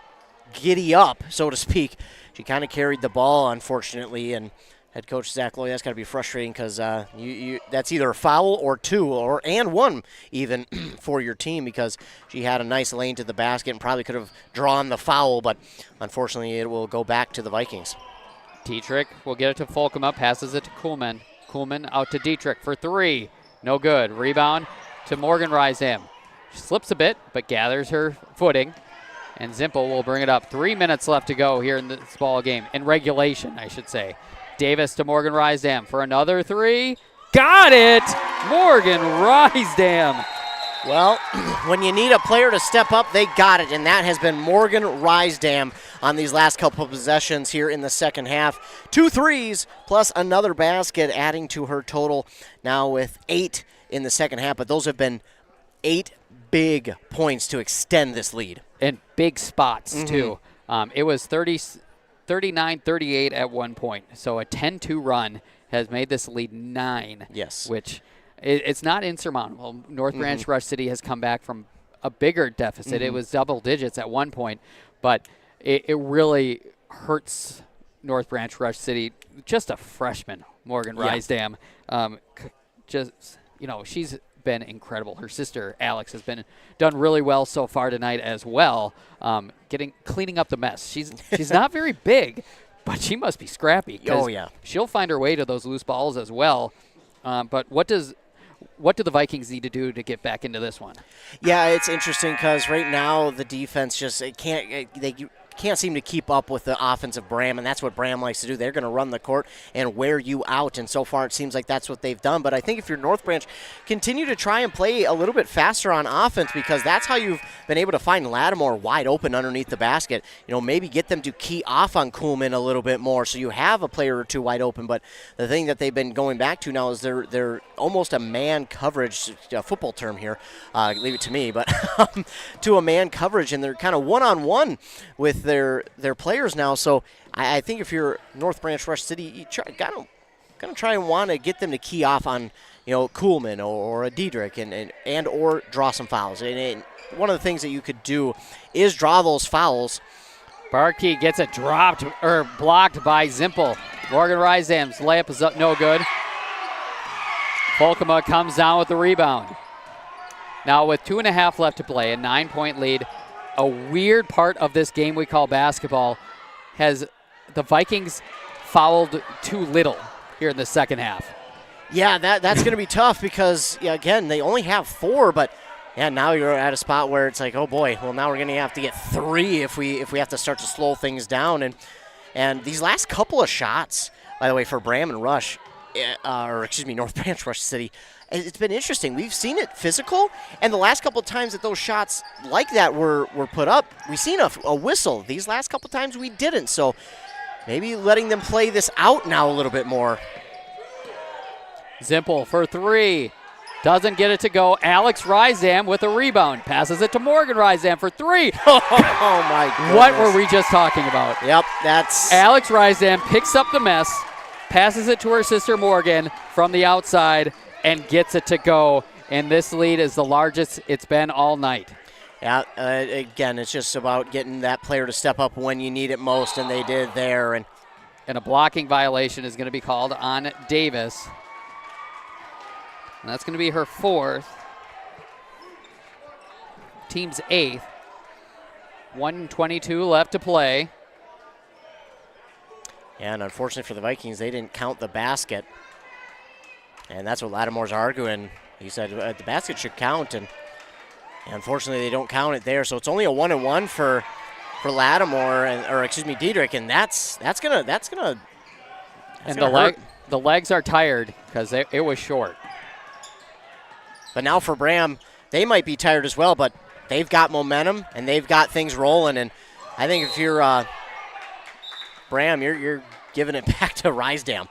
giddy up, so to speak, she kind of carried the ball, unfortunately, and head coach Zach Loy, that's got to be frustrating because that's either a foul or two and one even for your team, because she had a nice lane to the basket and probably could have drawn the foul, but unfortunately it will go back to the Vikings. Dietrich will get it to Folkema, passes it to Kuhlman. Kuhlman out to Dietrich for three. No good. Rebound to Morgan Rysam. She slips a bit, but gathers her footing. And Zimpel will bring it up. 3 minutes left to go here in this ball game. In regulation, I should say. Davis to Morgan Rysam for another three. Got it! Morgan Rysam. Well, when you need a player to step up, they got it, and that has been Morgan Rysam on these last couple of possessions here in the second half. 2 threes plus another basket, adding to her total now with 8 in the second half, but those have been 8 big points to extend this lead. And big spots, too. It was 39-38 at one point, so a 10-2 run has made this lead 9. Yes. Which it's not insurmountable. North Branch Rush City has come back from a bigger deficit. It was double digits at one point, but it really hurts North Branch Rush City. Just a freshman, Morgan Rysam. She's been incredible. Her sister Alex has done really well so far tonight as well, cleaning up the mess. She's not very big, but she must be scrappy. Oh yeah, she'll find her way to those loose balls as well. But what do the Vikings need to do to get back into this one? Yeah, it's interesting because right now the defense can't seem to keep up with the offense of Braham, and that's what Braham likes to do. They're going to run the court and wear you out, and so far it seems like that's what they've done. But I think if you're North Branch, continue to try and play a little bit faster on offense, because that's how you've been able to find Lattimore wide open underneath the basket. Maybe get them to key off on Kuhlman a little bit more so you have a player or two wide open. But the thing that they've been going back to now is they're almost a man coverage, a football term here, leave it to me, but to a man coverage, and they're kind of one-on-one with their players now. So I think if you're North Branch Rush City, you gonna try and want to get them to key off on Kuhlman or a Diedrich and or draw some fouls. And one of the things that you could do is draw those fouls. Barkey gets it blocked by Zimpel. Morgan Rysam's layup is up, no good. Folkema comes down with the rebound. Now with 2.5 left to play, a 9-point lead. A weird part of this game we call basketball has the Vikings fouled too little here in the second half. Yeah, that's going to be tough because, again, they only have 4, but now you're at a spot where it's like, oh boy, well now we're going to have to get 3 if we have to start to slow things down. And these last couple of shots, by the way, for Braham and Rush, North Branch Rush City, it's been interesting. We've seen it physical, and the last couple of times that those shots like that were put up, we've seen a whistle. These last couple of times we didn't, so maybe letting them play this out now a little bit more. Zimpel for 3. Doesn't get it to go. Alex Rysam with a rebound. Passes it to Morgan Rysam for 3. Oh, my goodness. What were we just talking about? Yep, that's... Alex Rysam picks up the mess, passes it to her sister Morgan from the outside, and gets it to go. And this lead is the largest it's been all night. Yeah, again, it's just about getting that player to step up when you need it most, and they did there. And a blocking violation is going to be called on Davis. And that's going to be her 4th. Team's 8th. 1:22 left to play. And unfortunately for the Vikings, they didn't count the basket. And that's what Lattimore's arguing. He said the basket should count, and unfortunately they don't count it there. So it's only a 1-and-1 for Lattimore, Diedrich, and that's gonna And the legs are tired because it was short. But now for Braham, they might be tired as well, but they've got momentum and they've got things rolling. And I think if you're Braham, you're giving it back to Rysdam.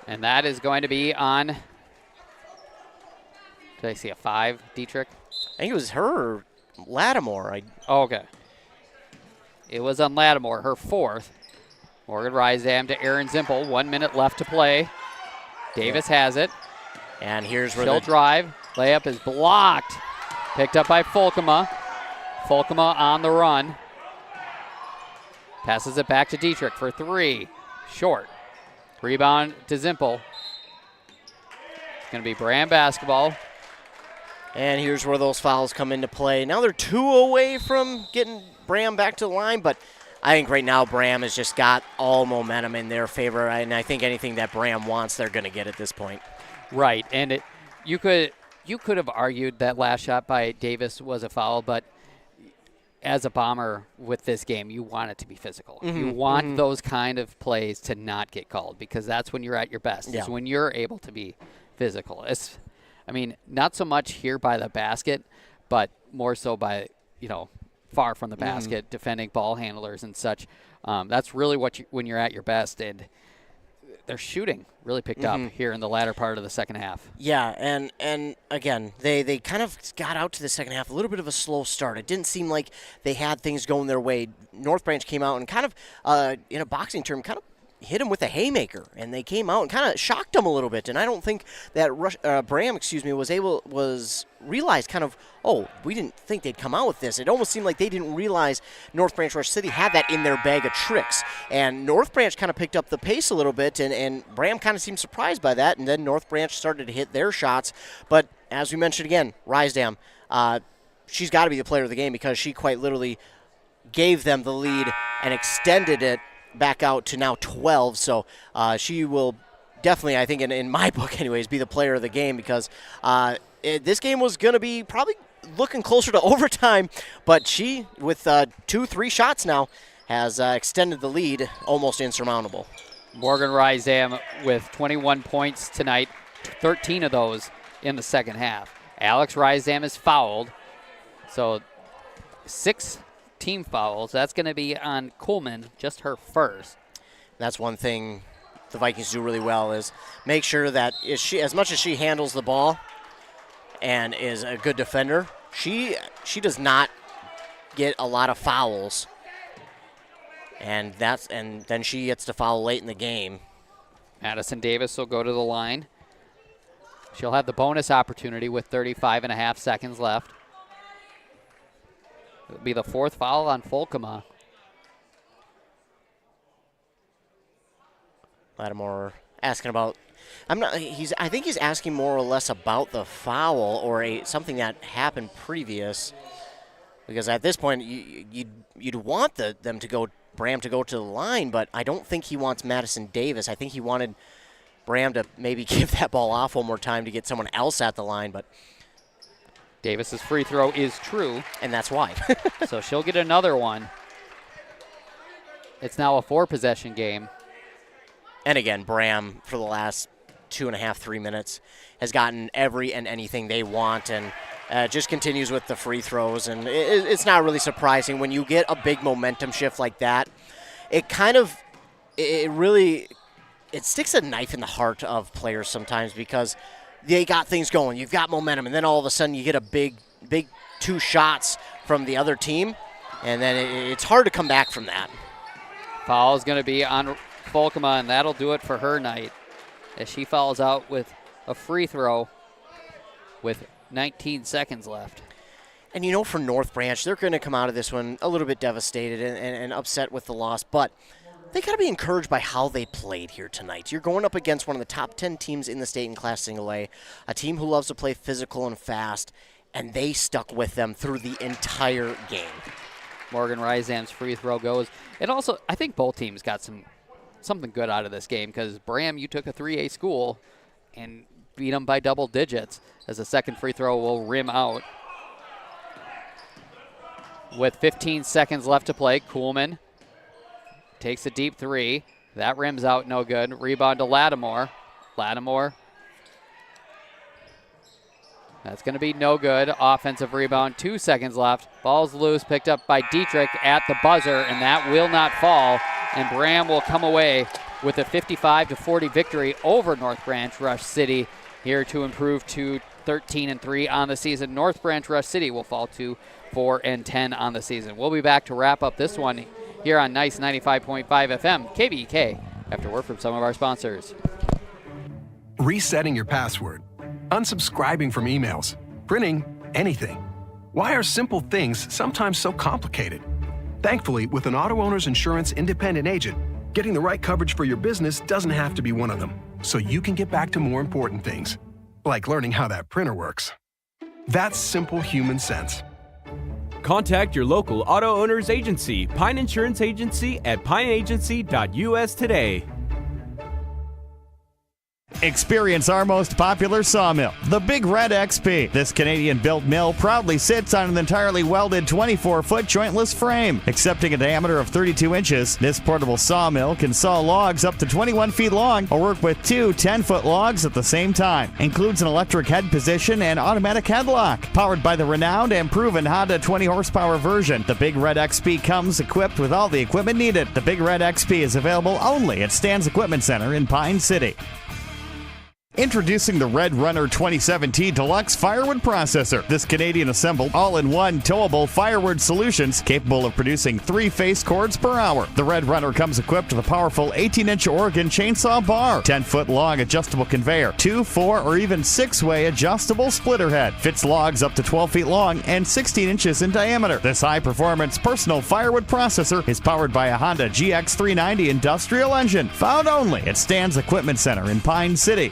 And that is going to be on, did I see a 5, Dietrich? I think it was her or Lattimore. Okay. It was on Lattimore, her 4th. Morgan Rysdam to Aaron Zimpel. 1 minute left to play. Davis has it. And here's where she'll drive. Layup is blocked. Picked up by Folkema. Folkema on the run. Passes it back to Dietrich for 3. Short. Rebound to Zimpel. It's going to be Braham basketball. And here's where those fouls come into play. Now they're 2 away from getting Braham back to the line, but I think right now Braham has just got all momentum in their favor, and I think anything that Braham wants, they're going to get at this point. Right, and you could have argued that last shot by Davis was a foul, but as a Bomber with this game, you want it to be physical. Mm-hmm, you want those kind of plays to not get called because that's when you're at your best. Yeah. Is when you're able to be physical. Not so much here by the basket, but more so by, far from the basket, defending ball handlers and such. That's really when you're at your best, and their shooting really picked up here in the latter part of the second half. Yeah, and again, they kind of got out to the second half a little bit of a slow start. It didn't seem like they had things going their way. North Branch came out and kind of, in a boxing term, kind of hit him with a haymaker, and they came out and kind of shocked him a little bit. And I don't think that Braham, was realized kind of, we didn't think they'd come out with this. It almost seemed like they didn't realize North Branch Rush City had that in their bag of tricks. And North Branch kind of picked up the pace a little bit, and Braham kind of seemed surprised by that. And then North Branch started to hit their shots. But as we mentioned again, Rysdam, she's got to be the player of the game because she quite literally gave them the lead and extended it back out to now 12, so she will definitely, I think, in my book anyways, be the player of the game because this game was going to be probably looking closer to overtime, but she, with 2-3 shots now, has extended the lead almost insurmountable. Morgan Rysdam with 21 points tonight, 13 of those in the second half. Alex Rysdam is fouled, so 6 team fouls. That's going to be on Coleman, just her first. That's one thing the Vikings do really well is make sure that as much as she handles the ball and is a good defender, she does not get a lot of fouls. And then she gets to foul late in the game. Madison Davis will go to the line. She'll have the bonus opportunity with 35.5 seconds left. It'll be the 4th foul on Folkema. Lattimore asking about. I think he's asking more or less about the foul or something that happened previous. Because at this point, you'd want Braham to go to the line, but I don't think he wants Madison Davis. I think he wanted Braham to maybe give that ball off one more time to get someone else at the line, but Davis's free throw is true. And that's why. So she'll get another one. It's now a 4-possession game. And again, Braham, for the last 2.5, 3 minutes, has gotten every and anything they want and just continues with the free throws. And it's not really surprising when you get a big momentum shift like that. It sticks a knife in the heart of players sometimes because they got things going. You've got momentum, and then all of a sudden you get a big 2 shots from the other team, and then it's hard to come back from that. Foul is going to be on Folkema, and that'll do it for her night as she fouls out with a free throw with 19 seconds left. And for North Branch, they're going to come out of this one a little bit devastated and upset with the loss, but they got to be encouraged by how they played here tonight. You're going up against one of the top 10 teams in the state in Class Single A, a team who loves to play physical and fast, and they stuck with them through the entire game. Morgan Rysdam's free throw goes. And also, I think both teams got something good out of this game because Braham, you took a 3A school and beat them by double digits as the second free throw will rim out. With 15 seconds left to play, Kuhlman takes a deep 3. That rims out, no good. Rebound to Lattimore. Lattimore. That's going to be no good. Offensive rebound, 2 seconds left. Ball's loose, picked up by Dietrich at the buzzer, and that will not fall. And Braham will come away with a 55-40 victory over North Branch Rush City here to improve to 13-3 on the season. North Branch Rush City will fall to 4-10 on the season. We'll be back to wrap up this one here on Nice 95.5 FM, KBEK, after word from some of our sponsors. Resetting your password, unsubscribing from emails, printing anything. Why are simple things sometimes so complicated? Thankfully, with an auto owner's insurance independent agent, getting the right coverage for your business doesn't have to be one of them, so you can get back to more important things, like learning how that printer works. That's simple human sense. Contact your local auto owner's agency, Pine Insurance Agency, at pineagency.us today. Experience our most popular sawmill, the Big Red XP. This Canadian-built mill proudly sits on an entirely welded 24-foot jointless frame. Accepting a diameter of 32 inches, this portable sawmill can saw logs up to 21 feet long or work with 2 10-foot logs at the same time. Includes an electric head position and automatic headlock. Powered by the renowned and proven Honda 20-horsepower version, the Big Red XP comes equipped with all the equipment needed. The Big Red XP is available only at Stan's Equipment Center in Pine City. Introducing the Red Runner 2017 Deluxe Firewood Processor. This Canadian-assembled, all-in-one towable firewood solutions capable of producing 3 face cords per hour. The Red Runner comes equipped with a powerful 18-inch Oregon chainsaw bar, 10-foot long adjustable conveyor, 2, 4, or even 6-way adjustable splitter head. Fits logs up to 12 feet long and 16 inches in diameter. This high-performance personal firewood processor is powered by a Honda GX390 industrial engine, found only at Stan's Equipment Center in Pine City.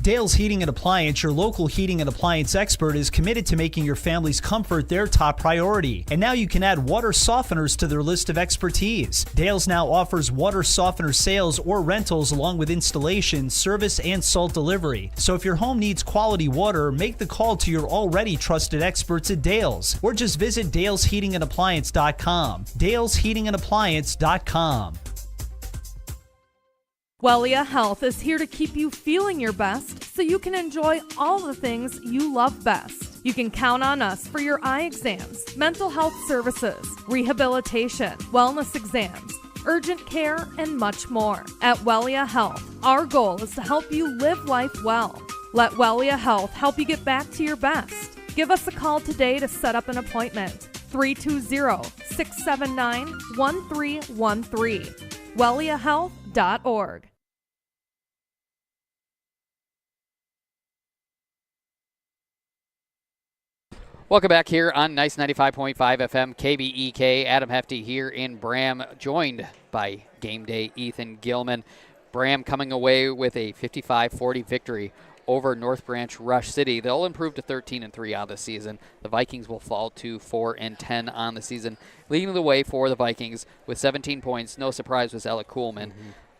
Dale's Heating and Appliance, your local heating and appliance expert, is committed to making your family's comfort their top priority. And now you can add water softeners to their list of expertise. Dale's now offers water softener sales or rentals along with installation, service, and salt delivery. So if your home needs quality water, make the call to your already trusted experts at Dale's, or just visit dalesheatingandappliance.com. dalesheatingandappliance.com. Wellia Health is here to keep you feeling your best so you can enjoy all the things you love best. You can count on us for your eye exams, mental health services, rehabilitation, wellness exams, urgent care, and much more. At Wellia Health, our goal is to help you live life well. Let Wellia Health help you get back to your best. Give us a call today to set up an appointment. 320-679-1313. WelliaHealth.org. Welcome back here on Nice 95.5 FM KBEK. Adam Hefty here in Braham, joined by Game Day Ethan Gilman. Braham coming away with a 55-40 victory over North Branch Rush City. They'll improve to 13-3 on the season. The Vikings will fall to 4-10 on the season. Leading the way for the Vikings with 17 points, no surprise, was Ella Kuhlman.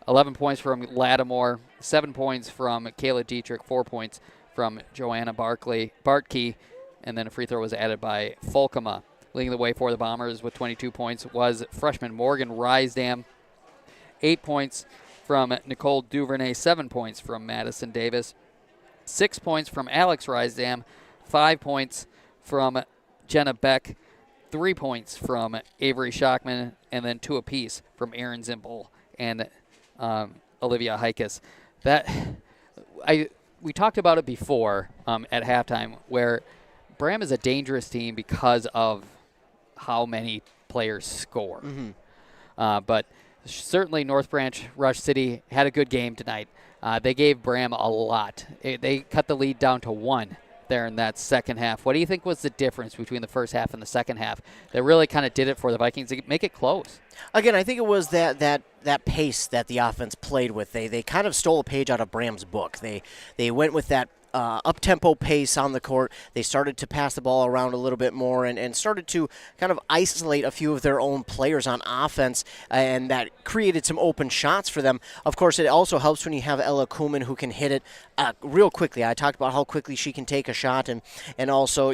11 points from Lattimore, 7 points from Kayla Dietrich, 4 points from Joanna Bartkey, and then a free throw was added by Folkema. Leading the way for the Bombers with 22 points was freshman Morgan Rysdam. 8 points from Nicole Duvernay, 7 points from Madison Davis, 6 points from Alex Rysdam, 5 points from Jenna Beck, 3 points from Avery Schockman, and then 2 apiece from Aaron Zimpel and Olivia Heikus. We talked about it before at halftime, where Braham is a dangerous team because of how many players score. But certainly North Branch Rush City had a good game tonight. They gave Braham a lot. They cut the lead down to 1 there in that second half. What do you think was the difference between the first half and the second half that really kind of did it for the Vikings to make it close? Again, I think it was that pace that the offense played with. They kind of stole a page out of Braham's book. They went with that up-tempo pace on the court. They started to pass the ball around a little bit more and started to kind of isolate a few of their own players on offense, and that created some open shots for them. Of course, it also helps when you have Ella Kuhlman who can hit it real quickly. I talked about how quickly she can take a shot, and also,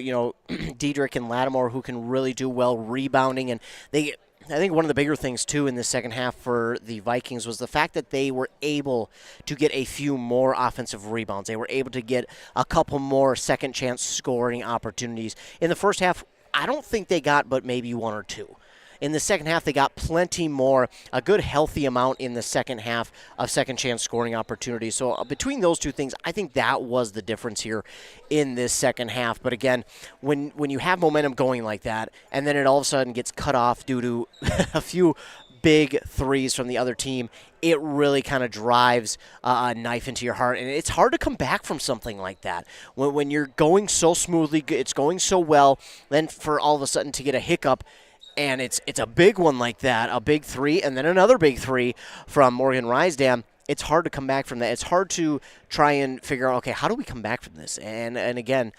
Diedrich and Lattimore who can really do well rebounding, and they I think one of the bigger things, too, in the second half for the Vikings was the fact that they were able to get a few more offensive rebounds. They were able to get a couple more second chance scoring opportunities. In the first half, I don't think they got but maybe one or two. In the second half, they got plenty more, a good healthy amount in the second half of second chance scoring opportunities. So between those two things, I think that was the difference here in this second half. But again, when you have momentum going like that, and then it all of a sudden gets cut off due to a few big threes from the other team, it really kind of drives a knife into your heart. And it's hard to come back from something like that. When you're going so smoothly, it's going so well, then for all of a sudden to get a hiccup, and it's a big one like that, a big three, and then another big three from Morgan Rysdam. It's hard to come back from that. It's hard to try and figure out, okay, how do we come back from this? And again,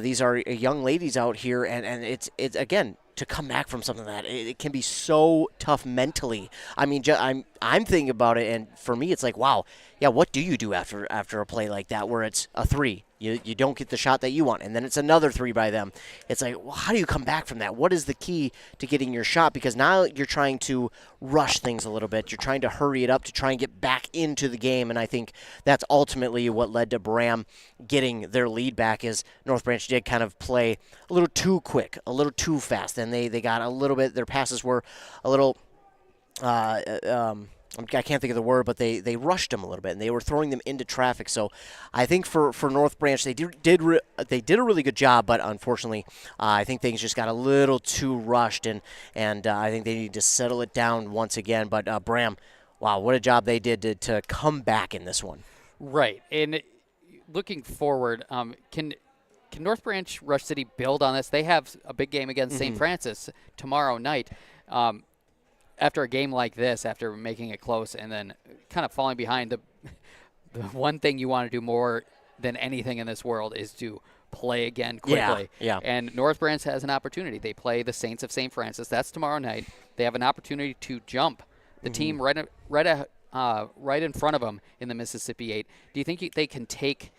these are young ladies out here, and it's again, to come back from something like that, it can be so tough mentally. I mean, I'm thinking about it, and for me, it's like, wow, yeah, what do you do after a play like that where it's a three? You don't get the shot that you want, and then it's another three by them. It's like, well, how do you come back from that? What is the key to getting your shot? Because now you're trying to rush things a little bit. You're trying to hurry it up to try and get back into the game, and I think that's ultimately what led to Braham getting their lead back, is North Branch did kind of play a little too quick, a little too fast, and they got a little bit, their passes were a little I can't think of the word, but they rushed them a little bit, and they were throwing them into traffic. So I think for North Branch, they did a really good job, but unfortunately, I think things just got a little too rushed, and I think they need to settle it down once again. But Braham, wow, what a job they did to come back in this one. Right, and looking forward, can North Branch Rush City build on this? They have a big game against St. Francis tomorrow night. After a game like this, after making it close and then kind of falling behind, the one thing you want to do more than anything in this world is to play again quickly. Yeah. And North Branch has an opportunity. They play the Saints of St. Francis. That's tomorrow night. They have an opportunity to jump the team right in front of them in the Mississippi 8. Do you think they can take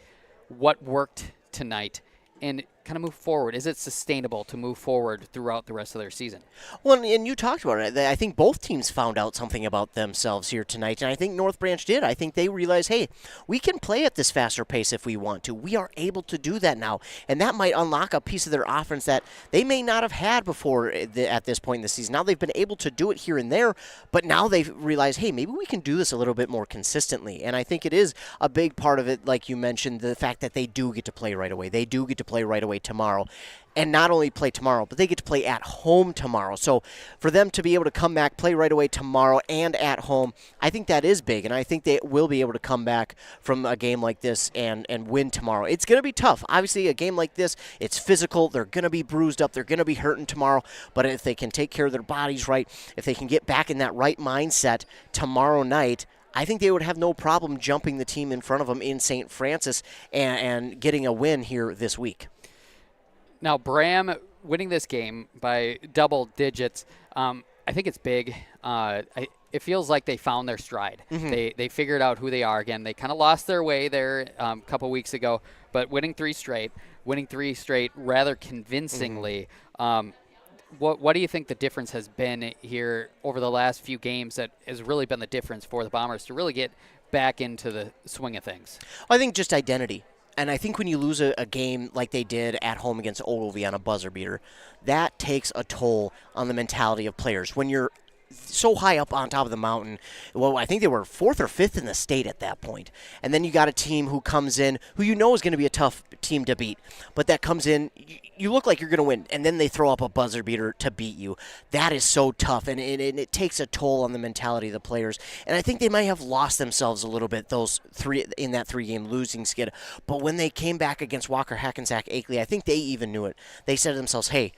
what worked tonight and kind of move forward? Is it sustainable to move forward throughout the rest of their season? Well, and you talked about it. I think both teams found out something about themselves here tonight, and I think North Branch did. I think they realized, hey, we can play at this faster pace if we want to. We are able to do that now, and that might unlock a piece of their offense that they may not have had before at this point in the season. Now they've been able to do it here and there, but now they've realized, hey, maybe we can do this a little bit more consistently, and I think it is a big part of it, like you mentioned, the fact that they do get to play right away. They do get to play right away tomorrow, and not only play tomorrow, but they get to play at home tomorrow. So for them to be able to come back, play right away tomorrow and at home, I think that is big, and I think they will be able to come back from a game like this and win tomorrow. It's going to be tough. Obviously, a game like this, it's physical. They're going to be bruised up. They're going to be hurting tomorrow, but if they can take care of their bodies right, if they can get back in that right mindset tomorrow night, I think they would have no problem jumping the team in front of them in St. Francis and getting a win here this week. Now, Braham winning this game by double digits, I think it's big. It feels like they found their stride. They figured out who they are again. They kind of lost their way there a couple weeks ago, but winning three straight rather convincingly. What do you think the difference has been here over the last few games that has really been the difference for the Bombers to really get back into the swing of things? I think just identity. And I think when you lose a game like they did at home against Ogilvie on a buzzer beater, that takes a toll on the mentality of players. When you're so high up on top of the mountain, well, I think they were 4th or 5th in the state at that point. And then you got a team who comes in, who you know is going to be a tough team to beat, but that comes in, you look like you're going to win, and then they throw up a buzzer beater to beat you. That is so tough, and it takes a toll on the mentality of the players. And I think they might have lost themselves a little bit in that 3-game losing skid. But when they came back against Walker Hackensack Akeley, I think they even knew it. They said to themselves, hey,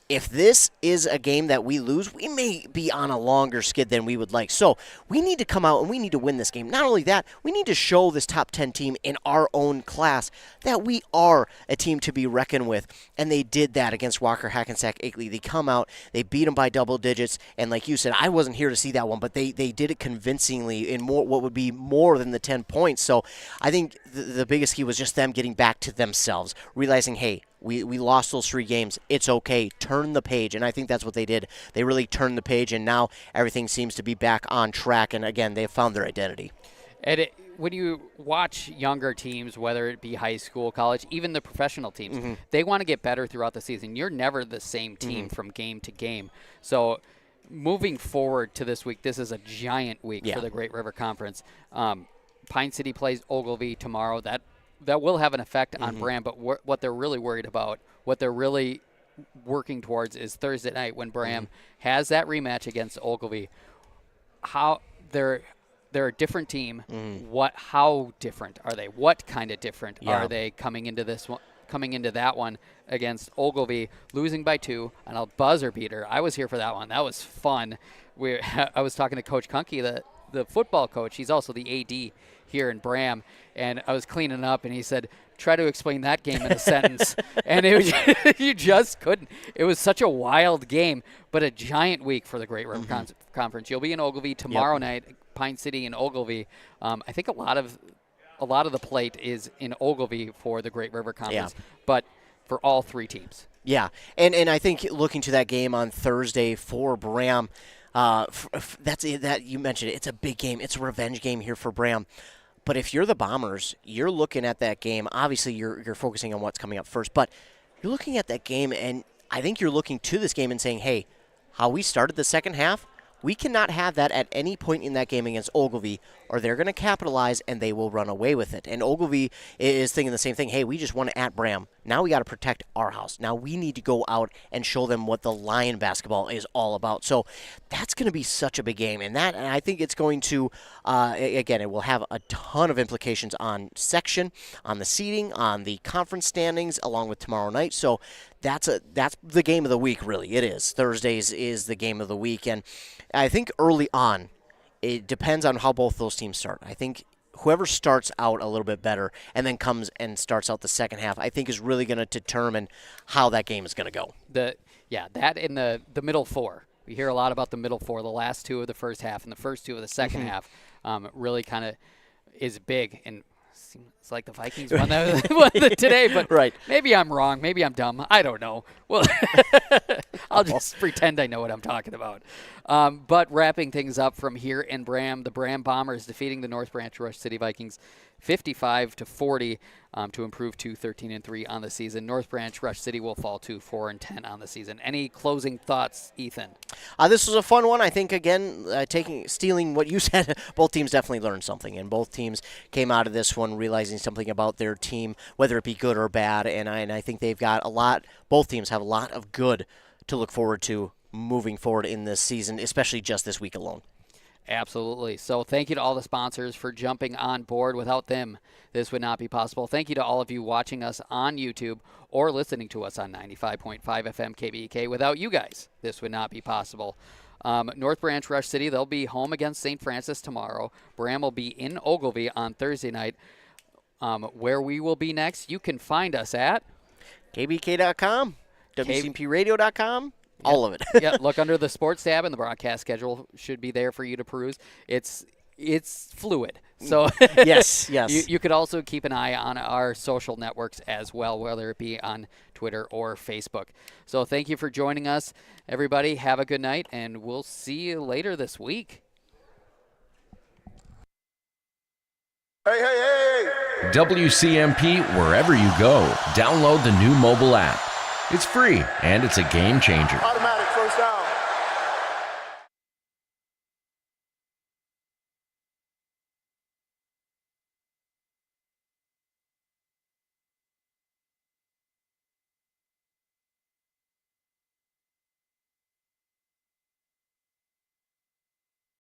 if this is a game that we lose, we may be on a longer skid than we would like. So we need to come out and we need to win this game. Not only that, we need to show this top 10 team in our own class that we are a team to be reckoned with. And they did that against Walker Hackensack Akeley. They come out, they beat them by double digits. And like you said, I wasn't here to see that one, but they did it convincingly in what would be more than the 10 points. So I think the biggest key was just them getting back to themselves, realizing, hey, We lost those 3 games. It's okay. Turn the page. And I think that's what they did. They really turned the page, and now everything seems to be back on track. And, again, they've found their identity. And when you watch younger teams, whether it be high school, college, even the professional teams, they want to get better throughout the season. You're never the same team from game to game. So moving forward to this week, this is a giant week for the Great River Conference. Pine City plays Ogilvy tomorrow. That will have an effect on Braham, but what they're really worried about, what they're really working towards is Thursday night when Braham has that rematch against Ogilvy. How they're a different team. How different are they? What kind of different are they coming into this one? Coming into that one against Ogilvy, losing by 2 on a buzzer beater. I was here for that one. That was fun. I was talking to Coach Kunke, the football coach. He's also the AD here in Braham, and I was cleaning up, and he said, try to explain that game in a sentence. And you just couldn't. It was such a wild game, but a giant week for the Great River Conference. You'll be in Ogilvy tomorrow night, Pine City and Ogilvy. I think a lot of the plate is in Ogilvy for the Great River Conference, but for all 3 teams. Yeah, and I think looking to that game on Thursday for Braham, that's it, that you mentioned it. It's a big game. It's a revenge game here for Braham. But if you're the Bombers, you're looking at that game. Obviously, you're focusing on what's coming up first, but you're looking at that game, and I think you're looking to this game and saying, hey, how we started the second half, we cannot have that at any point in that game against Ogilvy, or they're going to capitalize and they will run away with it. And Ogilvy is thinking the same thing. Hey, we just won at Braham. Now we got to protect our house. Now we need to go out and show them what the Lion basketball is all about. So that's going to be such a big game. And I think it's going to, again, it will have a ton of implications on section, on the seeding, on the conference standings, along with tomorrow night. So that's the game of the week, really. It is. Thursdays is the game of the week. And I think early on, it depends on how both those teams start. I think whoever starts out a little bit better and then comes and starts out the second half, I think is really going to determine how that game is going to go. That in the middle 4. We hear a lot about the middle 4, the last 2 of the first half and the first 2 of the second half. Really kind of is big. And it's like the Vikings won that today, but maybe I'm wrong. Maybe I'm dumb. I don't know. Well, I'll just pretend I know what I'm talking about. But wrapping things up from here in Braham, the Braham Bombers defeating the North Branch Rush City Vikings 55-40 to improve to 13-3 on the season. North Branch Rush City will fall to 4-10 on the season. Any closing thoughts, Ethan? This was a fun one. I think, again, stealing what you said, both teams definitely learned something, and both teams came out of this one realizing something about their team, whether it be good or bad, and I think they've got both teams have a lot of good to look forward to moving forward in this season, especially just this week alone. Absolutely. So thank you to all the sponsors for jumping on board. Without them, this would not be possible. Thank you to all of you watching us on YouTube or listening to us on 95.5 FM KBEK. Without you guys, this would not be possible. North Branch Rush City, they'll be home against St. Francis tomorrow. Braham will be in Ogilvy on Thursday night. Where we will be next, you can find us at KBK.com, WCMPradio.com. All of it. Yeah, look under the sports tab, and the broadcast schedule should be there for you to peruse. It's fluid. So yes. You could also keep an eye on our social networks as well, whether it be on Twitter or Facebook. So thank you for joining us, everybody. Have a good night, and we'll see you later this week. Hey. WCMP wherever you go. Download the new mobile app. It's free, and it's a game changer. Automatic first down.